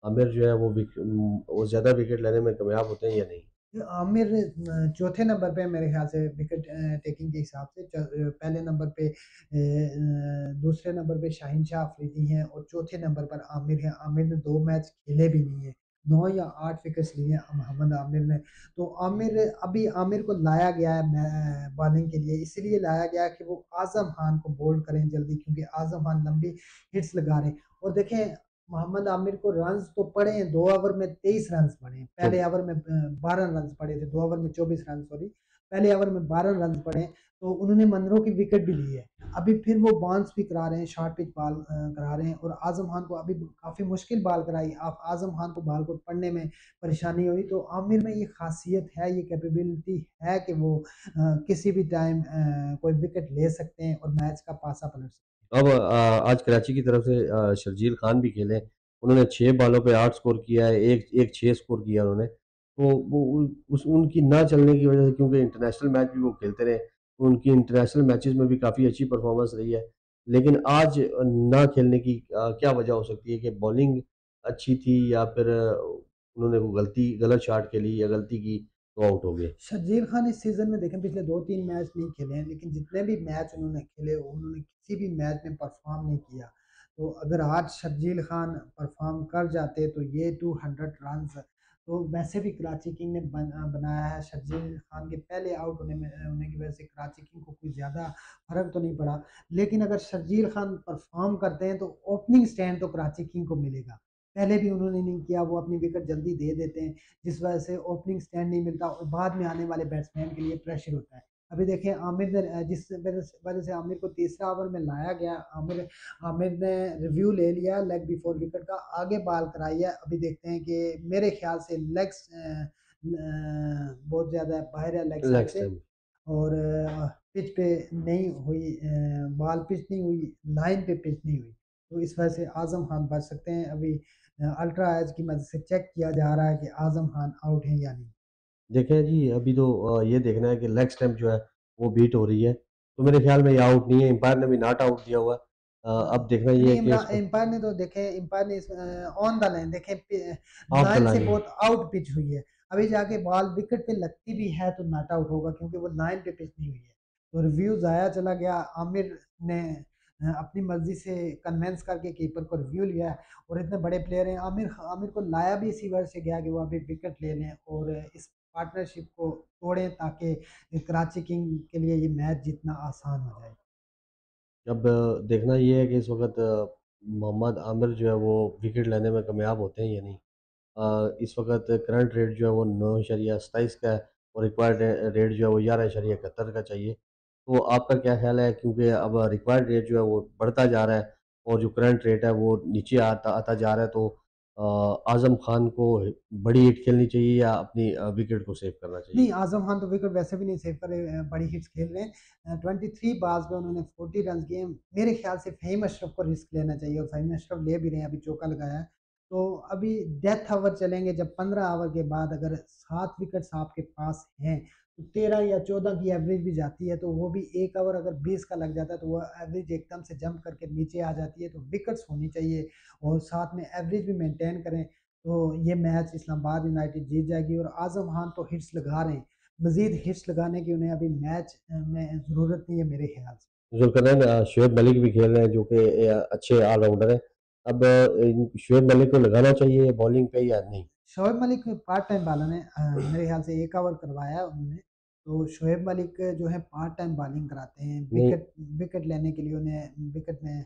आमिर जो है वो ज़्यादा विकेट लेने में कामयाब होते हैं या नहीं? आमिर चौथे नंबर पे मेरे ख्याल से विकेट टेकिंग के हिसाब से। पहले नंबर पे दूसरे नंबर पे शाहीन शाह अफरीदी हैं, और चौथे नंबर पर आमिर हैं। आमिर ने 2 मैच खेले भी नहीं है, 9 या 8 विकेट्स लिए हैं मोहम्मद आमिर ने। तो आमिर को लाया गया है बॉलिंग के लिए, इसीलिए लाया गया है कि वो आज़म खान को बोल्ड करें जल्दी, क्योंकि आज़म खान लंबी हिट्स लगा रहे हैं। और देखें, मोहम्मद आमिर को रन्स तो पड़े हैं, 2 ओवर में 23 रन्स पड़े हैं। तो पहले ओवर में 12 रन्स पड़े थे, 2 ओवर में 24 रन सॉरी। पहले ओवर में 12 रन्स पड़े हैं, तो उन्होंने मनरो की विकेट भी ली है। अभी फिर वो बाउंस भी करा रहे हैं, शॉर्ट पिच बॉल करा रहे हैं, और आज़म खान को अभी काफ़ी मुश्किल बॉल कराई। आप आज़म खान को बॉल को पढ़ने में परेशानी हुई, तो आमिर में ये ख़ासियत है, ये कैपेबिलिटी है कि वो किसी भी टाइम कोई विकेट ले सकते हैं और मैच का पासा पलट सकते हैं। अब आज कराची की तरफ से शर्जील खान भी खेले। उन्होंने 6 बॉलों पे 8 स्कोर किया है, एक एक 6 स्कोर किया उन्होंने। तो वो उ उस उनकी ना चलने की वज़ह से, क्योंकि इंटरनेशनल मैच भी वो खेलते रहे, उनकी इंटरनेशनल मैचेज़ में भी काफ़ी अच्छी परफ़ॉर्मेंस रही है। लेकिन आज ना खेलने की क्या वजह हो सकती है कि बॉलिंग अच्छी थी या फिर उन्होंने वो गलत शॉट खेली या गलती की तो आउट हो गए? शर्जील खान इस सीज़न में देखें पिछले 2-3 मैच नहीं खेले हैं, लेकिन जितने भी मैच उन्होंने खेले, उन्होंने किसी भी मैच में परफ़ॉर्म नहीं किया। तो अगर आज शर्जील खान परफ़ॉर्म कर जाते तो ये 200 रन्स तो वैसे भी कराची किंग ने बनाया है। शर्जील खान के पहले आउट होने की वजह से कराची किंग को कोई ज़्यादा फ़र्क तो नहीं पड़ा। लेकिन अगर शर्जील खान परफ़ॉर्म करते हैं तो ओपनिंग स्टैंड तो कराची किंग को मिलेगा। पहले भी उन्होंने नहीं किया, वो अपनी विकेट जल्दी दे देते हैं। जिस वजह से ओपनिंग स्टैंड नहीं मिलता और बाद में आने वाले बैट्समैन के लिए प्रेशर होता है। अभी देखिए आमिर ने जिस वजह से आमिर को तीसरा ओवर में लाया गया, आमिर आमिर ने रिव्यू ले लिया लेग बिफोर विकेट का, आगे बॉल कराई है। अभी देखते हैं कि मेरे ख्याल से बहुत ज़्यादा बाहर है लेग साइड लेग से स्टंप। और पिच पे नहीं हुई, बॉल पिच नहीं हुई, लाइन पे पिच नहीं हुई। तो इस वजह से आज़म खान बच सकते हैं। अभी अल्ट्रा एज की मदद से चेक किया जा रहा है कि आज़म खान आउट हैं या नहीं। देखें जी, अभी तो ये देखना है कि लेग स्टंप जो है वो बीट हो रही है। तो मेरे ख़्याल में ये आउट नहीं है, अंपायर ने भी नॉट आउट दिया हुआ है। अब देखना ये है नहीं, कि इसको एम्पायर ने तो देखे, एम्पायर ने ऑन द लाइन देखे, ऑफ द लाइन से लाइन है। बहुत आउट पिच हुई है। अभी जाके बॉल विकेट पे लगती भी है तो नॉट आउट होगा क्योंकि वो लाइन पे पिच नहीं हुई है। तो रिव्यू ज़ाया चला गया। आमिर ने अपनी मर्जी से कन्वेंस करके कीपर को रिव्यू लिया है और इतने बड़े प्लेयर हैं। आमिर आमिर को लाया भी इसी वजह से गया कि वो अभी विकेट ले लें और इस पार्टनरशिप को तोड़ें ताकि कराची किंग के लिए ये मैच जीतना आसान हो जाए। अब देखना ये है कि इस वक़्त मोहम्मद आमिर जो है वो विकेट लेने में कामयाब होते हैं या नहीं। इस वक़्त करंट रेट जो है वो 9.27 का है और रिक्वायर्ड रेट जो है वो 11.71 का चाहिए। तो आपका क्या ख़्याल है, क्योंकि अब रिक्वायर्ड रेट जो है वो बढ़ता जा रहा है और जो करंट रेट है वो नीचे आता आता जा रहा है, तो आज़म खान को बड़ी हिट खेलनी चाहिए या अपनी विकेट को सेव करना चाहिए? नहीं, आज़म खान तो विकेट वैसे भी नहीं सेव कर रहे, बड़ी हिट्स खेल रहे हैं। 23 बॉल्स पे उन्होंने 40 रन्स किए हैं। मेरे ख़्याल से फ़हीम अशरफ को रिस्क लेना चाहिए और फ़हीम अशरफ ले भी रहे हैं, अभी चौका लगाया है। तो अभी डेथ ओवर चलेंगे जब 15 ओवर के बाद अगर 7 विकेट्स आपके पास हैं, तो 13 या 14 की एवरेज भी जाती है, तो वो भी 1 ओवर अगर 20 का लग जाता है, तो वो एवरेज एकदम से जंप करके नीचे आ जाती है। तो विकेट्स होनी चाहिए और साथ में एवरेज भी मेंटेन करें। तो ये मैच इस्लामाबाद यूनाइटेड जीत जाएगी और आज़म खान तो हिट्स लगा रहे हैं। मज़ीद हिट्स लगाने की उन्हें अभी मैच में ज़रूरत नहीं है मेरे ख़्याल से। ज़ुल्करनैन शोएब मलिक भी खेल रहे हैं जो कि अच्छे ऑलराउंडर हैं। अब इन शोएब मलिक को लगाना चाहिए बॉलिंग पे या नहीं? Shoaib Malik part time bowler हैं, मेरे ख़्याल से 1 ओवर करवाया है उन्होंने। तो शोएब मलिक जो है पार्ट टाइम बॉलिंग कराते हैं। नहीं, विकेट लेने के लिए उन्हें विकेट में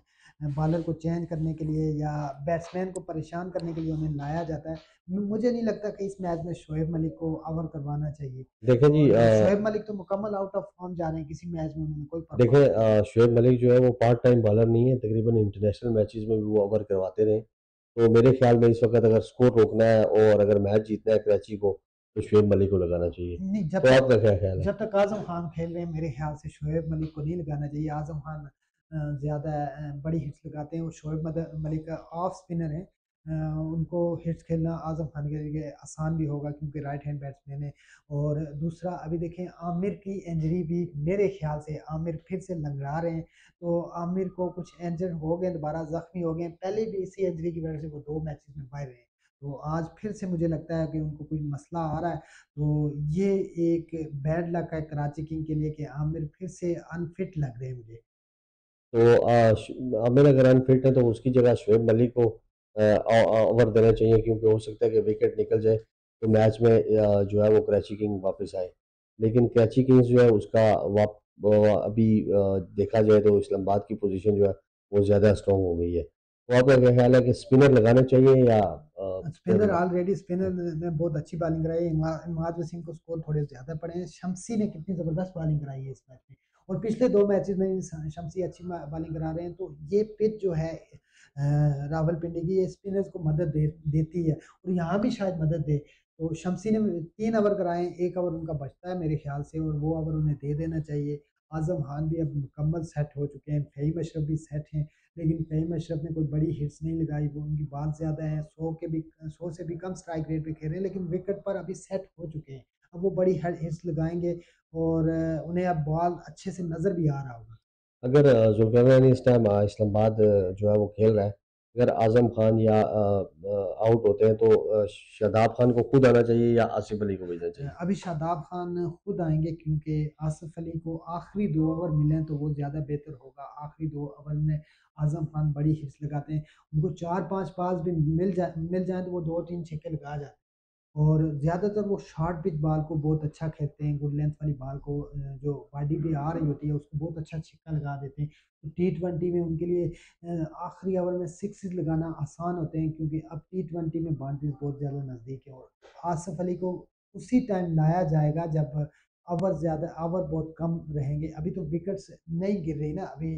बॉलर को चेंज करने के लिए या बैट्समैन को परेशान करने के लिए उन्हें लाया जाता है। मुझे नहीं लगता कि इस मैच में शोएब मलिक को ओवर करवाना चाहिए देखें जी, और शोएब मलिक तो मुकम्मल आउट ऑफ फॉर्म जा रहे हैं, किसी मैच में उन्होंने कोई देखें परफ़ॉर्मेंस नहीं दी। शोएब मलिक जो है वो पार्ट टाइम बॉलर नहीं है, तकरीबन इंटरनेशनल मैचेज़ में भी वो ओवर करवाते रहे। तो मेरे ख़्याल में इस वक़्त अगर स्कोर रोकना है और अगर मैच जीतना है कराची को, तो शोएब मलिक को लगाना चाहिए। नहीं, तो आपका क्या ख़्याल है? जब तक आज़म खान खेल रहे हैं मेरे ख़्याल से शोएब मलिक को नहीं लगाना चाहिए। आज़म खान ज़्यादा बड़ी हिट्स लगाते हैं और शोएब मलिक ऑफ स्पिनर हैं। उनको हिट्स खेलना आज़म खान के लिए आसान भी होगा क्योंकि राइट हैंड बैट्समैन है। और दूसरा अभी देखें आमिर की इंजरी भी मेरे ख़्याल से आमिर फिर से लंगड़ा रहे हैं। तो आमिर को कुछ इंजर्ड हो गए, दोबारा ज़ख्मी हो गए। पहले भी इसी इंजरी की वजह से वो 2 मैचेज़ में बाहर रहे। तो आज फिर से मुझे लगता है कि उनको कोई मसला आ रहा है। तो ये एक बैड लक है कराची किंग के लिए कि आमिर फिर से अनफिट लग रहे हैं मुझे। तो आमिर अगर अनफिट है तो उसकी जगह शोएब मलिक को ओवर देना चाहिए, क्योंकि हो सकता है कि विकेट निकल जाए तो मैच में जो है वो कराची किंग वापस आए। लेकिन कराची किंग्स जो है उसका अभी देखा जाए तो इस्लामाबाद की पोजीशन जो है वो ज़्यादा स्ट्रॉन्ग हो गई है। तो आपका क्या ख्याल है कि स्पिनर लगाने चाहिए या फिर स्पिनर ऑलरेडी स्पिनर ने बहुत अच्छी बॉलिंग कराई है। इमाद वसीम को स्कोर थोड़े ज़्यादा पड़े हैं। शम्सी ने कितनी ज़बरदस्त बॉलिंग कराई है इस मैच में और पिछले 2 मैचेज़ में शम्सी अच्छी बॉलिंग करा रहे हैं। तो ये पिच जो है रावलपिंडी की, ये स्पिनर्स को मदद देती है और यहाँ भी शायद मदद दे। तो शम्सी ने 3 ओवर कराए हैं, 1 ओवर उनका बचता है मेरे ख़्याल से और वो ओवर उन्हें दे देना चाहिए। आज़म खान भी अब मुकम्मल सेट हो चुके हैं, फ़हीम अशरफ भी सेट हैं। लेकिन फ़हीम अशरफ ने कोई बड़ी हिट्स नहीं लगाई, वो उनकी बात ज़्यादा है, 100 से भी कम स्ट्राइक रेट पे खेल रहे हैं, लेकिन विकेट पर अभी सेट हो चुके हैं। अब वो बड़ी हिट्स लगाएँगे और उन्हें अब बॉल अच्छे से नज़र भी आ रहा होगा। अगर ज़ुल्करनैन इस टाइम इस्लामाबाद जो है वो खेल रहा है, अगर आज़म खान या आउट होते हैं तो शादाब खान को खुद आना चाहिए या आसिफ अली को भेजना चाहिए? अभी शादाब खान खुद आएँगे क्योंकि आसिफ अली को आखिरी 2 ओवर मिलें तो वो ज़्यादा बेहतर होगा। आखिरी 2 ओवर में आज़म खान बड़ी हिट्स लगाते हैं। उनको 4-5 पास भी मिल जाएँ तो वो 2-3 छक्के लगा जाते हैं। और ज़्यादातर वो शॉर्ट पिच बॉल को बहुत अच्छा खेलते हैं, गुड लेंथ वाली बॉल को जो वाडी पे आ रही होती है उसको बहुत अच्छा छक्का लगा देते हैं। तो टी20 में उनके लिए आखिरी ओवर में सिक्सेस लगाना आसान होते हैं क्योंकि अब टी20 में बाउंड्रीज़ बहुत ज़्यादा नज़दीक है और आसिफ अली को उसी टाइम लाया जाएगा जब ओवर बहुत कम रहेंगे। अभी तो विकेट्स नहीं गिर रही ना, अभी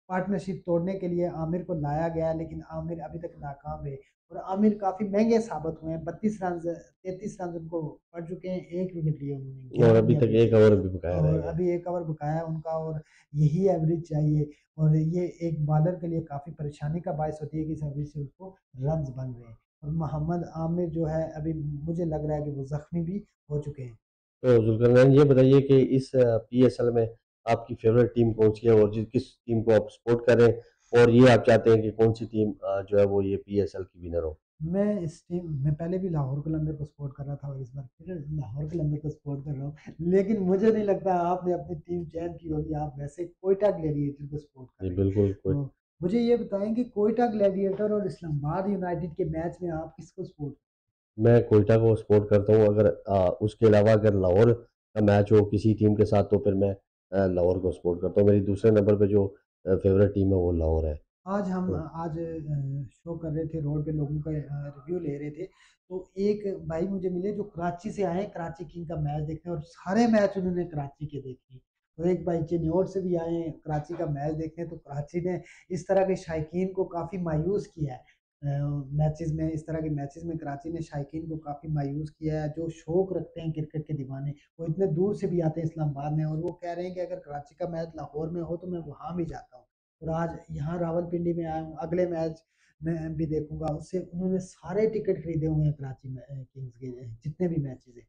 पार्टनरशिप तोड़ने के लिए आमिर को लाया गया है लेकिन आमिर अभी तक नाकाम रहे। और आमिर काफ़ी महँगे साबित हुए हैं, 32 रन्स 33 रन्स उनको पड़ चुके हैं, 1 विकेट लिए उन्होंने, और 11 अभी की तक एवरेज 1 है ओवर भी बकाया रह और गया है। अभी 1 ओवर बकाया है उनका और यही एवरेज चाहिए और ये एक बॉलर के लिए काफ़ी परेशानी का बायस होती है कि इस एवरेज से उसको रन्स बन रहे हैं। और मोहम्मद आमिर जो है अभी मुझे लग रहा है कि वो ज़ख्मी भी हो चुके हैं। तो ज़ुल्करनैन ये बताइए कि इस पीएसएल में आपकी फ़ेवरेट टीम कौन-सी है और किस टीम को आप सपोर्ट कर रहे हैं? और ये आप चाहते हैं कि कौन-सी टीम जो है वो ये पीएसएल की विनर हो? मैं पहले भी लाहौर कलंदर को सपोर्ट कर रहा था और इस बार फिर लाहौर कलंदर को सपोर्ट कर रहा हूँ। लेकिन मुझे नहीं लगता आपने अपनी टीम चयन की होगी, आप वैसे कोयटा ग्लैडिएटर को सपोर्ट कर जी, रहे हैं। बिल्कुल कोई तो मुझे ये बताएँ कि कोयटा ग्लैडिएटर और इस्लामाबाद यूनाइटेड के मैच में आप किसको सपोर्ट मैं कोयटा को सपोर्ट करता हूँ अगर उसके अलावा अगर लाहौर का मैच हो किसी टीम के साथ तो फिर मैं लाहौर को सपोर्ट करता हूँ। मेरी दूसरे नंबर पे जो फ़ेवरेट टीम है वो लाहौर है। तो आज शो कर रहे थे रोड पे लोगों का रिव्यू ले रहे थे। तो एक भाई मुझे मिले जो कराची से आए हैं कराची किंग का मैच देखने और सारे मैच उन्होंने कराची के देखे। और एक भाई चिन्नौर से भी आए हैं कराची का मैच देखने तो कराची ने इस तरह के शायकीन को काफ़ी मायूस किया है। मैचेज़ में इस तरह के मैचेज़ में कराची ने शायकीन को काफ़ी मायूस किया है। जो शौक रखते हैं क्रिकेट के दीवाने वो इतने दूर से भी आते हैं इस्लामाबाद में और वो कह रहे हैं कि अगर कराची का मैच लाहौर में हो तो मैं वहाँ भी जाता हूँ। और आज यहाँ रावलपिंडी में आया हूँ, अगले मैच मैं भी देखूँगा। उससे उन्होंने सारे टिकट खरीदे हुए हैं कराची में किंग्स के जितने भी मैचेज़ हैं।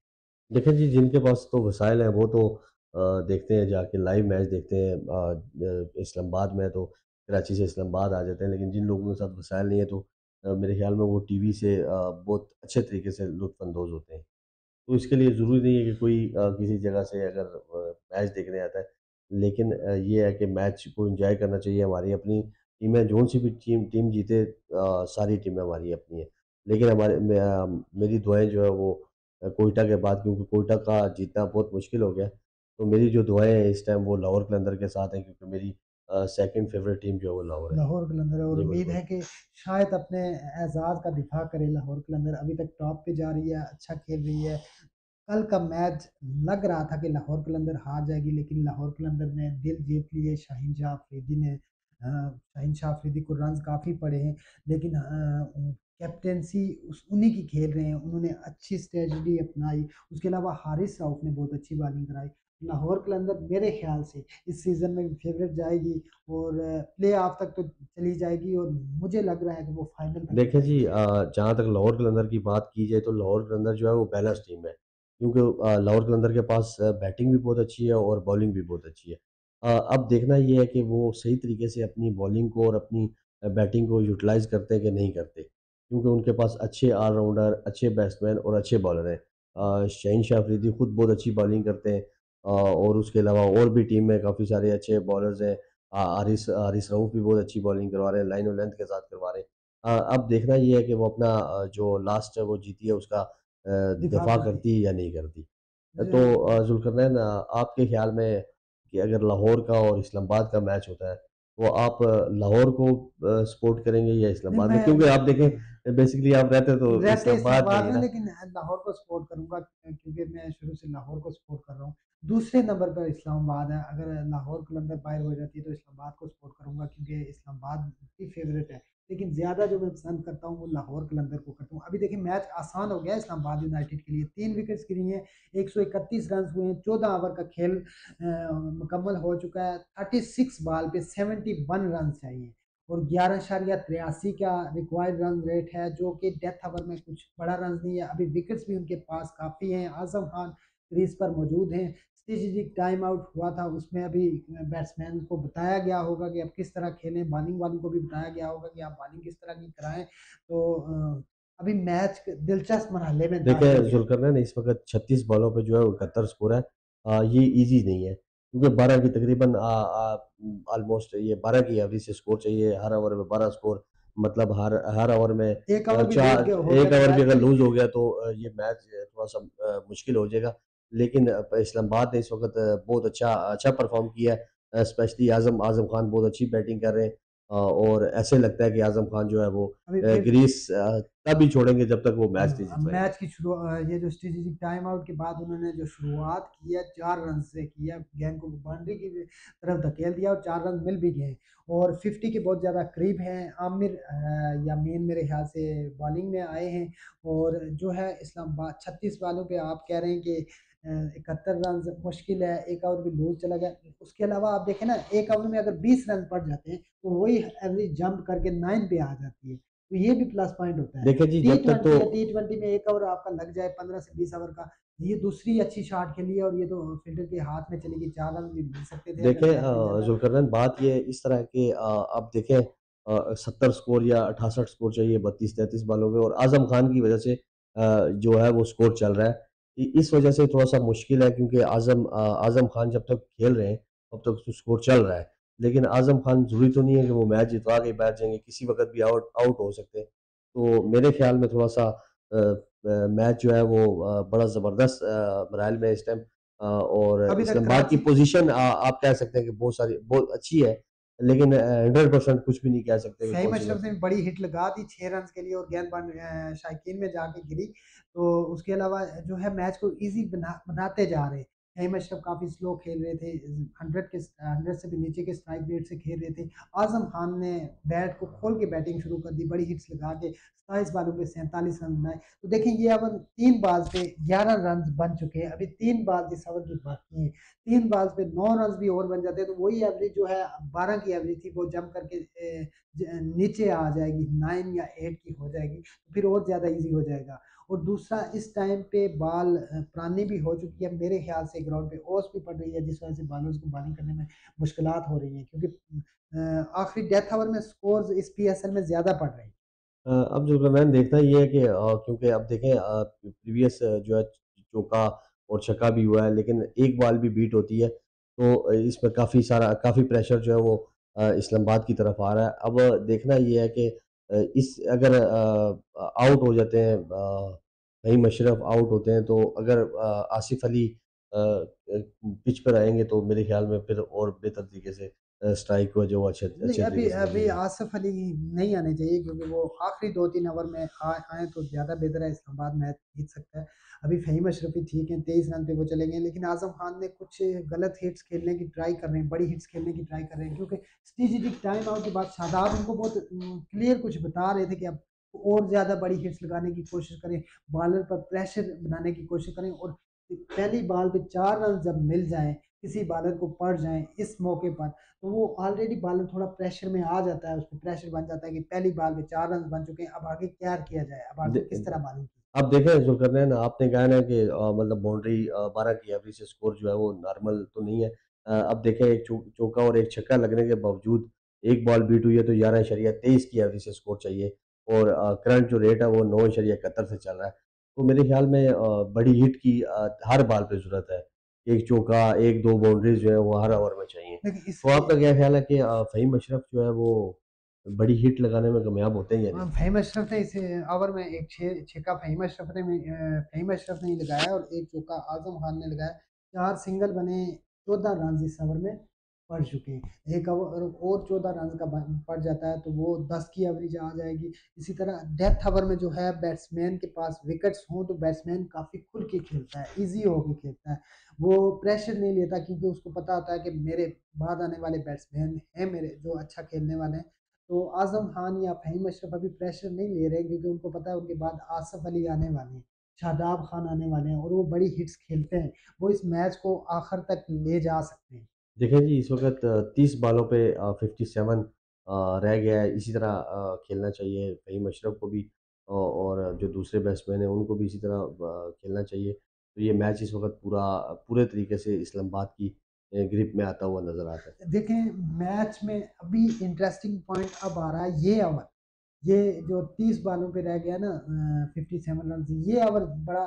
देखिए जी, जिनके पास तो वसाइल हैं वो तो देखते हैं जाके लाइव मैच देखते हैं इस्लामाबाद में तो कराची से इस्लामाबाद आ जाते हैं लेकिन जिन लोगों के साथ वसाइल नहीं है तो मेरे ख़्याल में वो टीवी से बहुत अच्छे तरीके से लुत्फ़ अंदोज़ होते हैं। तो इसके लिए ज़रूरी नहीं है कि कोई किसी जगह से अगर मैच देखने आता है, लेकिन ये है कि मैच को एन्जॉय करना चाहिए। हमारी अपनी टीमें जौन-सी भी टीम जीते सारी टीमें हमारी अपनी हैं। लेकिन मेरी दुआएँ जो है वो कोयटा के बाद क्योंकि कोयटा का जीतना बहुत मुश्किल हो गया है, तो मेरी जो दुआएँ हैं इस टाइम वो लाहौर कलंदर के साथ हैं क्योंकि मेरी सेकंड फ़ेवरेट टीम जो है वो लाहौर है। लाहौर कलंदर है और जी, उम्मीद बिल्कुल। है कि शायद अपने एजाज़ का दिफा करे लाहौर कलंदर अभी तक टॉप पे जा रही है, अच्छा खेल रही है। कल का मैच लग रहा था कि लाहौर कलंदर हार जाएगी लेकिन लाहौर कलंदर ने दिल जीत लिए शाहीन शाह अफरीदी को रन्स काफ़ी पड़े हैं लेकिन कैप्टेंसी उन्हीं की खेल रहे हैं उन्होंने अच्छी स्ट्रेटजी अपनाई उसके अलावा हारिस राउफ ने बहुत अच्छी बॉलिंग कराई लाहौर कलंदर मेरे ख्याल से इस सीज़न में फेवरेट जाएगी और प्ले ऑफ तक तो चली जाएगी और मुझे लग रहा है कि वो फाइनल तक भी देखिए जी जाएगी। जहाँ तक लाहौर कलंदर की बात की जाए तो लाहौर कलंदर जो है वो बैलेंस टीम है। क्योंकि लाहौर कलंदर के पास बैटिंग भी बहुत अच्छी है और बॉलिंग भी बहुत अच्छी है। अब देखना ये है कि वो सही तरीके से अपनी बॉलिंग को और अपनी बैटिंग को यूटिलाइज़ करते हैं कि नहीं करते। क्योंकि उनके पास अच्छे ऑल-राउंडर, अच्छे बैट्समैन और अच्छे बॉलर हैं। शहीन शाह अफरीदी खुद बहुत अच्छी बॉलिंग करते हैं और उसके अलावा और भी टीम में काफ़ी सारे अच्छे बॉलर्स हैं। हारिस हारिस रऊफ़ भी बहुत अच्छी बॉलिंग करवा रहे हैं, लाइन और लेंथ के साथ करवा रहे हैं। अब देखना ये है कि वो अपना जो लास्ट है वो जीती है उसका दिफा दफ़ा करती करती है या नहीं करती। है। तो ज़ुल्करनैन आपके ख़्याल में कि अगर लाहौर का और इस्लामाबाद का मैच होता है, तो आप लाहौर को सपोर्ट करेंगे या नहीं इस्लामाबाद में? मैं क्योंकि आप देखें बेसिकली आप रहते तो रहते इस्लामाबाद में ही इस्लामाबाद है में ना? लेकिन लाहौर को सपोर्ट करूँगा क्योंकि मैं शुरू से लाहौर को सपोर्ट कर रहा हूँ। दूसरे नंबर पर इस्लामाबाद है, अगर लाहौर कलंदर बाहर हो जाती है तो इस्लामाबाद को सपोर्ट करूँगा क्योंकि इस्लामाबाद की फ़ेवरेट है। लेकिन ज़्यादा जो मैं पसंद करता हूँ वो लाहौर कलंदर को करता हूँ। अभी देखिए मैच आसान हो गया है इस्लामाबाद यूनाइटेड के लिए, 3 विकेट्स गिरी हैं, 131 रन्स हुए हैं, 14 ओवर का खेल मुकम्मल हो चुका है। 36 बॉल पे 71 रन्स चाहिए। और 11.83 का रिक्वायर्ड रन रेट है जो कि डेथ ओवर में कुछ बड़ा रन नहीं है। अभी विकेट्स भी उनके पास काफ़ी हैं। आज़म खान क्रीज पर मौजूद हैं। स्ट्रेटेजिक टाइम आउट हुआ था उसमें अभी बैट्समैन को बताया गया होगा कि आप किस तरह खेलें, बॉलिंग वालों को भी बताया गया होगा कि आप बॉलिंग किस तरह की कराएँ। तो अभी मैच दिलचस्प मरहले में देखिए, दाखिल है। ज़ुल्करनैन इस वक़्त 36 बॉलों पे जो है वो 71 स्कोर है। ये ईज़ी नहीं है, क्योंकि 12 की तकरीबन ऑलमोस्ट ये 12 की एवरेज से स्कोर चाहिए, हर ओवर में 12 स्कोर, मतलब हर हर ओवर में एक ओवर भी लूज़ चार गया हो गया 1 तो ओवर भी मैच अगर भी लूज़ हो गया तो ये मैच थोड़ा-सा मुश्किल हो जाएगा। लेकिन इस्लामाबाद ने इस वक़्त बहुत अच्छा अच्छा परफ़ॉर्म किया है। स्पेशली आज़म आज़म खान बहुत अच्छी बैटिंग कर रहे हैं। और ऐसे लगता है कि आज़म खान जो है वो अभी फिर ग्रीस तभी छोड़ेंगे जब तक वो मैच नहीं अब जितवाएँगे। मैच की ये जो स्ट्रेटेजिक टाइम आउट के बाद उन्होंने जो शुरुआत की है 4 रन से की है, गेंद को बाउंड्री की तरफ धकेल दिया और 4 रन मिल भी गए और 50 के बहुत ज़्यादा करीब हैं। आमिर यामीन मेरे ख़्याल से बॉलिंग में आए हैं और जो है इस्लामाबाद 36 बॉलों पे आप कह रहे हैं कि 71 रन मुश्किल है, 1 ओवर भी लूज़ चला गया। उसके अलावा आप देखें ना 1 ओवर में अगर 20 रन पड़ जाते हैं, तो वही एवरेज जंप करके 9 पे आ जाती है। तो ये भी प्लस पॉइंट होता है। देखिए जी, जब तक तो टी-20 या टी-20 में 1 ओवर आपका लग जाए 15 से 20 ओवर का, ये दूसरी अच्छी शॉट खेली है और ये तो फील्डर के हाथ में चली गई, 4 रन भी मिल सकते थे अगर देखें गैप मिल जाता। ज़ुल्करनैन, बात ये इस तरह है कि आप देखें 70 स्कोर या 68 स्कोर चाहिए 32-33 बॉलों में, और आज़म खान की वज़ह से जो है वो स्कोर चल रहा है। इस वज़ह से थोड़ा-सा मुश्किल है, क्योंकि आज़म खान जब तक खेल रहे हैं, तब तक तो स्कोर चल रहा है। लेकिन आज़म खान ज़रूरी तो नहीं है कि वो मैच जितवा के ही बैठ जाएँगे, किसी वक़्त भी आउट आउट हो सकते हैं। तो मेरे ख़्याल में थोड़ा-सा मैच जो है वो बड़ा ज़बरदस्त मराइल में है इस टाइम। और अभी तक इस्लामाबाद की कराची पोज़ीशन आप कह सकते हैं कि बहुत अच्छी है, लेकिन 100% कुछ भी नहीं कह सकते कि फ़हीम कौन-सी अशरफ मैच ने में। भी बड़ी हिट लगा दी 6 रन्स के लिए और गेंदबाज़ शायकीन में जाके गिरी। तो उसके अलावा जो है मैच को ईज़ी बनाते जा रहे हैं। फ़हीम अशरफ काफ़ी स्लो खेल रहे थे। 100 से भी नीचे के स्ट्राइक रेट से खेल रहे थे। आज़म खान ने बैट को खोल के बैटिंग शुरू कर दी, बड़ी हिट्स लगा के 27 बॉलों पे 47 रन बनाए। तो देखिए ये अब 3 बॉल्स पे 11 रन्स बन चुके हैं। अभी 3 बॉल इस ओवर की बाकी हैं। 3 बॉल्स पे 9 रन्स भी और बन जाते हैं तो वही एवरेज जो है 12 की एवरेज थी वो जंप करके नीचे आ जाएगी 9 या 8 की हो जाएगी तो फिर और ज़्यादा इजी हो जाएगा। और दूसरा इस टाइम पे बॉल पुरानी भी हो चुकी है मेरे ख्याल से ग्राउंड पे ओस भी पड़ रही है जिस वजह से बॉलर्स को बॉलिंग करने में मुश्किलात हो रही हैं क्योंकि आखिरी डेथ ओवर में स्कोर्स इस पीएसएल में ज़्यादा पड़ रहे हैं। अब जो मैंने देखना ये है कि क्योंकि अब देखें प्रीवियस जो है चौका और छक्का भी हुआ है, लेकिन एक बॉल भी बीट होती है, तो इसमें काफ़ी प्रेशर जो है वो इस्लामाबाद की तरफ आ रहा है। अब देखना ये है कि इस अगर आउट हो जाते हैं, नईम अशरफ आउट होते हैं, तो अगर आसिफ अली पिच पर आएँगे तो मेरे ख़्याल में फिर और बेहतर तरीके से स्ट्राइक को जो वो अच्छे नहीं, अच्छे अभी तरीके से अभी खेलेंगे। आसिफ अली नहीं आने चाहिए क्योंकि वो आखिरी 2-3 ओवर में आएँ तो ज़्यादा बेहतर है, इस्लामाबाद मैच जीत सकता है। अभी फ़हीम अशरफ ही ठीक हैं, 23 रन पे वो चलेंगे, लेकिन आज़म खान ने कुछ गलत हिट्स खेलने की ट्राई कर रहे हैं, बड़ी हिट्स खेलने की ट्राई कर रहे हैं क्योंकि स्ट्रेटेजिक टाइम आउट के बाद शादाब उनको बहुत क्लियर कुछ बता रहे थे कि अब और ज़्यादा बड़ी हिट्स लगाने की कोशिश करें, बॉलर पर प्रेशर बनाने की कोशिश करें और पहली बॉल पे 4 रन जब मिल जाएँ, किसी बॉलर को पड़ जाएँ इस मौके पर तो वो ऑलरेडी बॉलर थोड़ा प्रेशर में आ जाता है, उसपे प्रेशर बन जाता है कि पहली बॉल पे 4 रन बन चुके हैं, अब आगे क्या किया जाए? अब दे आगे किस तरह बॉलिंग की अब देखें ज़ुल्करनैन, आपने कहा ना कि मतलब बाउंड्री 12 की एवरेज से स्कोर जो है वो नॉर्मल तो नहीं है। अब देखें एक चौका और एक छक्का लगने के बावजूद एक बॉल बीट हुई है, तो 11.23 की एवरेज से स्कोर चाहिए, और करंट जो रेट है वो 9.71 से चल रहा है। तो मेरे ख्याल में बड़ी हिट की हर बॉल पे ज़रूरत है। एक चौका, 1-2 बाउंड्रीज़ जो है वो हर ओवर में चाहिए। देखिए तो आपका क्या ख्याल है कि फ़हीम अशरफ जो है वो बड़ी हिट लगाने में कामयाब होते हैं या नहीं? फ़हीम अशरफ ने इस ओवर में एक छक्का फ़हीम अशरफ ने ही लगाया और एक चौका आज़म खान ने लगाया। 4 सिंगल बने, 14 रन्स इस ओवर में पड़ चुके हैं। एक ओवर और 14 रन का पड़ जाता है तो वो 10 की एवरेज आ जाएगी। इसी तरह डेथ ओवर में जो है बैट्समैन के पास विकेट्स हों तो बैट्समैन काफ़ी खुल के खेलता है, ईज़ी होके खेलता है। वो प्रेशर नहीं लेता क्योंकि उसको पता होता है कि मेरे बाद आने वाले बैट्समैन हैं मेरे जो अच्छा खेलने वाले हैं। तो आज़म खान या फ़हीम अशरफ अभी प्रेशर नहीं ले रहे क्योंकि उनको पता है उनके बाद आसिफ अली आने वाले हैं, शादाब खान आने वाले हैं और वो बड़ी हिट्स खेलते हैं। वो इस मैच को आखिर तक ले जा सकते हैं। देखिए जी, इस वक़्त 30 बॉलों पे 57 रह गया है। इसी तरह खेलना चाहिए फ़हीम अशरफ को भी, और जो दूसरे बैट्समैन हैं उनको भी इसी तरह खेलना चाहिए। तो ये मैच इस वक़्त पूरे तरीके से इस्लामाबाद की ग्रिप में आता हुआ नज़र आता है। देखें, मैच में अभी इंटरेस्टिंग पॉइंट अब आ रहा है ये ओवर, ये जो 30 बालों पे रह गया ना 57 रन, ये ओवर बड़ा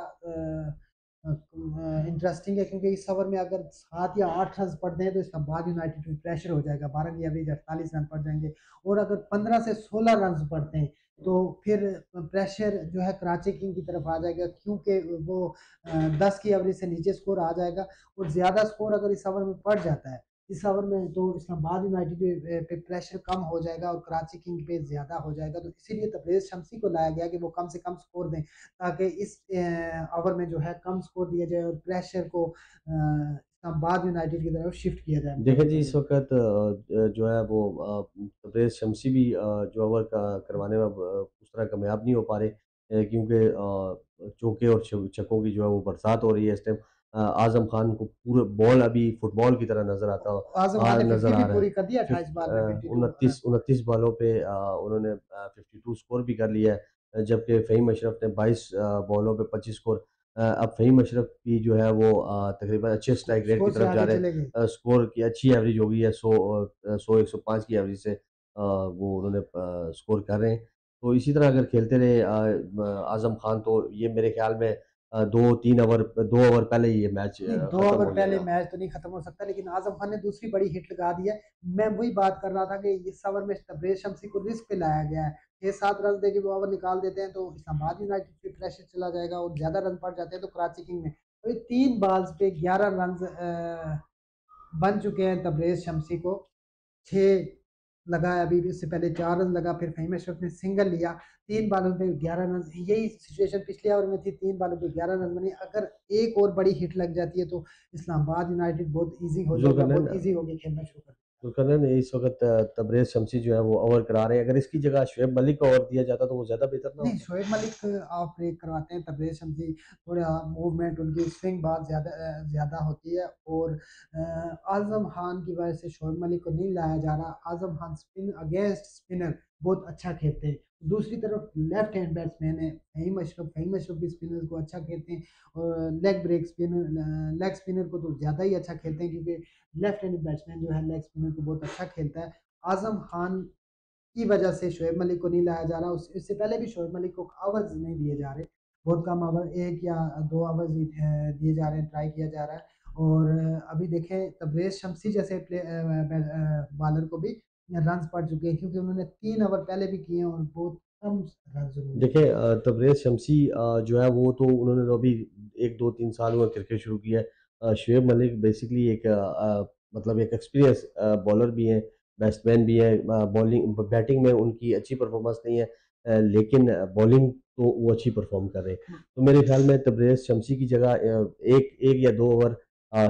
इंटरेस्टिंग है, क्योंकि इस ओवर में अगर 7 या 8 रन पड़ जाए तो इसका बाद यूनाइटेड पे प्रेशर हो जाएगा, 12 की एवरेज 48 रन पड़ जाएंगे। और अगर 15 से 16 रन पड़ते हैं तो फिर प्रेशर जो है कराची किंग की तरफ आ जाएगा, क्योंकि वो 10 की एवरेज से नीचे स्कोर आ जाएगा। और ज़्यादा स्कोर अगर इस ओवर में पड़ जाता है इस ओवर में, तो इस्लामाबाद यूनाइटेड पे प्रेशर कम हो जाएगा और कराची किंग पे ज़्यादा हो जाएगा। तो इसीलिए तबरेज़ शमसी को लाया गया कि वो कम से कम स्कोर दें, ताकि इस ओवर में जो है कम स्कोर दिया जाए और प्रेशर को इस्लामाबाद यूनाइटेड की तरफ शिफ्ट किया जाए देखिए जी, मुकम्मल तौर इस पे। वक़्त जो है वो तब्रेज़ शमसी भी जो ओवर का करवाने में अब उस तरह कामयाब नहीं हो पा रहे, क्योंकि चौके और छक्कों की जो है वो बरसात हो रही है इस टाइम। आज़म खान को पूरे बॉल अभी फुटबॉल की तरह आज़म खान ने 50 नज़र भी आ रहा है। पूरी कर दी 28 बाल में 52 29 बालों पे उन्होंने 52 स्कोर भी कर लिया है, जबकि फ़हीम अशरफ ने 22 बॉलों पे 25 स्कोर। अब फ़हीम अशरफ की जो है वो तकरीबन अच्छे स्ट्राइक रेट की स्कोर से तरफ जा आगे रहे हैं। चले गए। स्कोर की अच्छी एवरेज हो गई है, 100 105 की एवरेज से वो उन्होंने स्कोर कर रहे हैं। तो इसी तरह अगर खेलते रहे आज़म खान, तो ये मेरे ख़्याल में 2 ओवर पहले ही ये मैच नहीं, 2 ख़त्म ओवर हो पहले जाएगा। मैच तो नहीं खत्म हो सकता, लेकिन आज़म खान ने दूसरी बड़ी हिट लगा दी है। मैं वही बात कर रहा था कि इस ओवर में तबरेज़ शमसी को रिस्क पे लाया गया है। 6-7 रन देके वो ओवर निकाल देते हैं तो इस्लामाबाद यूनाइटेड पे प्रेशर चला जाएगा और ज़्यादा रन पड़ जाते हैं तो कराची किंग में तो ये 3 बॉल्स पे 11 रन बन चुके हैं तबरेज़ शमसी को। 6 लगाया, अभी भी उससे पहले 4 रन लगा, फिर फ़हीम अशरफ ने सिंगल लिया, 3 बॉलों पे 11 रन। यही सिचुएशन पिछले ओवर में थी, 3 बॉलों पे 11 रन बने। अगर एक और बड़ी हिट लग जाती है तो इस्लामाबाद यूनाइटेड बहुत ईज़ी हो जाएगा, ज़ुल्करनैन बहुत ईज़ी होके खेलना शुरू कर देगा। ज़ुल्करनैन इस वक़्त तबरेज़ शमसी जो है वो ओवर करा रहे हैं। अगर इसकी जगह शुएब मलिक को ओवर दिया जाता तो वो ज़्यादा बेहतर ना नहीं, होता? शोएब मलिक ऑफ ब्रेक करवाते हैं, तबरेज़ शमसी थोड़ा मूवमेंट उनकी स्विंग बहुत ज़्यादा होती है और आज़म खान की वजह से शोएब मलिक को नहीं लाया जा रहा। Azam Khan spin against spinner बहुत अच्छा खेलते हैं। दूसरी तरफ लेफ्ट हैंड बैट्समैन है फ़हीम अशरफ भी स्पिनर को अच्छा खेलते हैं और लेग स्पिनर को तो ज़्यादा ही अच्छा खेलते हैं, क्योंकि लेफ्ट हैंड बैट्समैन जो है लेग स्पिनर को बहुत अच्छा खेलता है। आज़म खान की वजह से शोएब मलिक को नहीं लाया जा रहा। उस इससे पहले भी शोएब मलिक को ओवर्स नहीं दिए जा रहे, बहुत कम ओवर, 1 या 2 ओवर्स ही दिए जा रहे हैं, ट्राई किया जा रहा है। और अभी देखें तबरेज़ शमसी जैसे बॉलर को भी रन्स पड़ चुके हैं, क्योंकि उन्होंने 3 ओवर पहले भी किए हैं और बहुत कम रन्स उन्होंने देखिए, किए हैं। तबरेज़ शमसी जो है वो तो उन्होंने तो अभी 1, 2, 3 साल हुए क्रिकेट शुरू किया है। शुएब मलिक बेसिकली एक मतलब एक एक्सपीरियंस बॉलर भी हैं, बैट्समैन भी हैं। बैटिंग में उनकी अच्छी परफॉर्मेंस नहीं है, लेकिन बॉलिंग तो वो अच्छी परफॉर्म कर रहे हैं। तो मेरे ख्याल में तबरेज़ शमसी की जगह 1 या 2 ओवर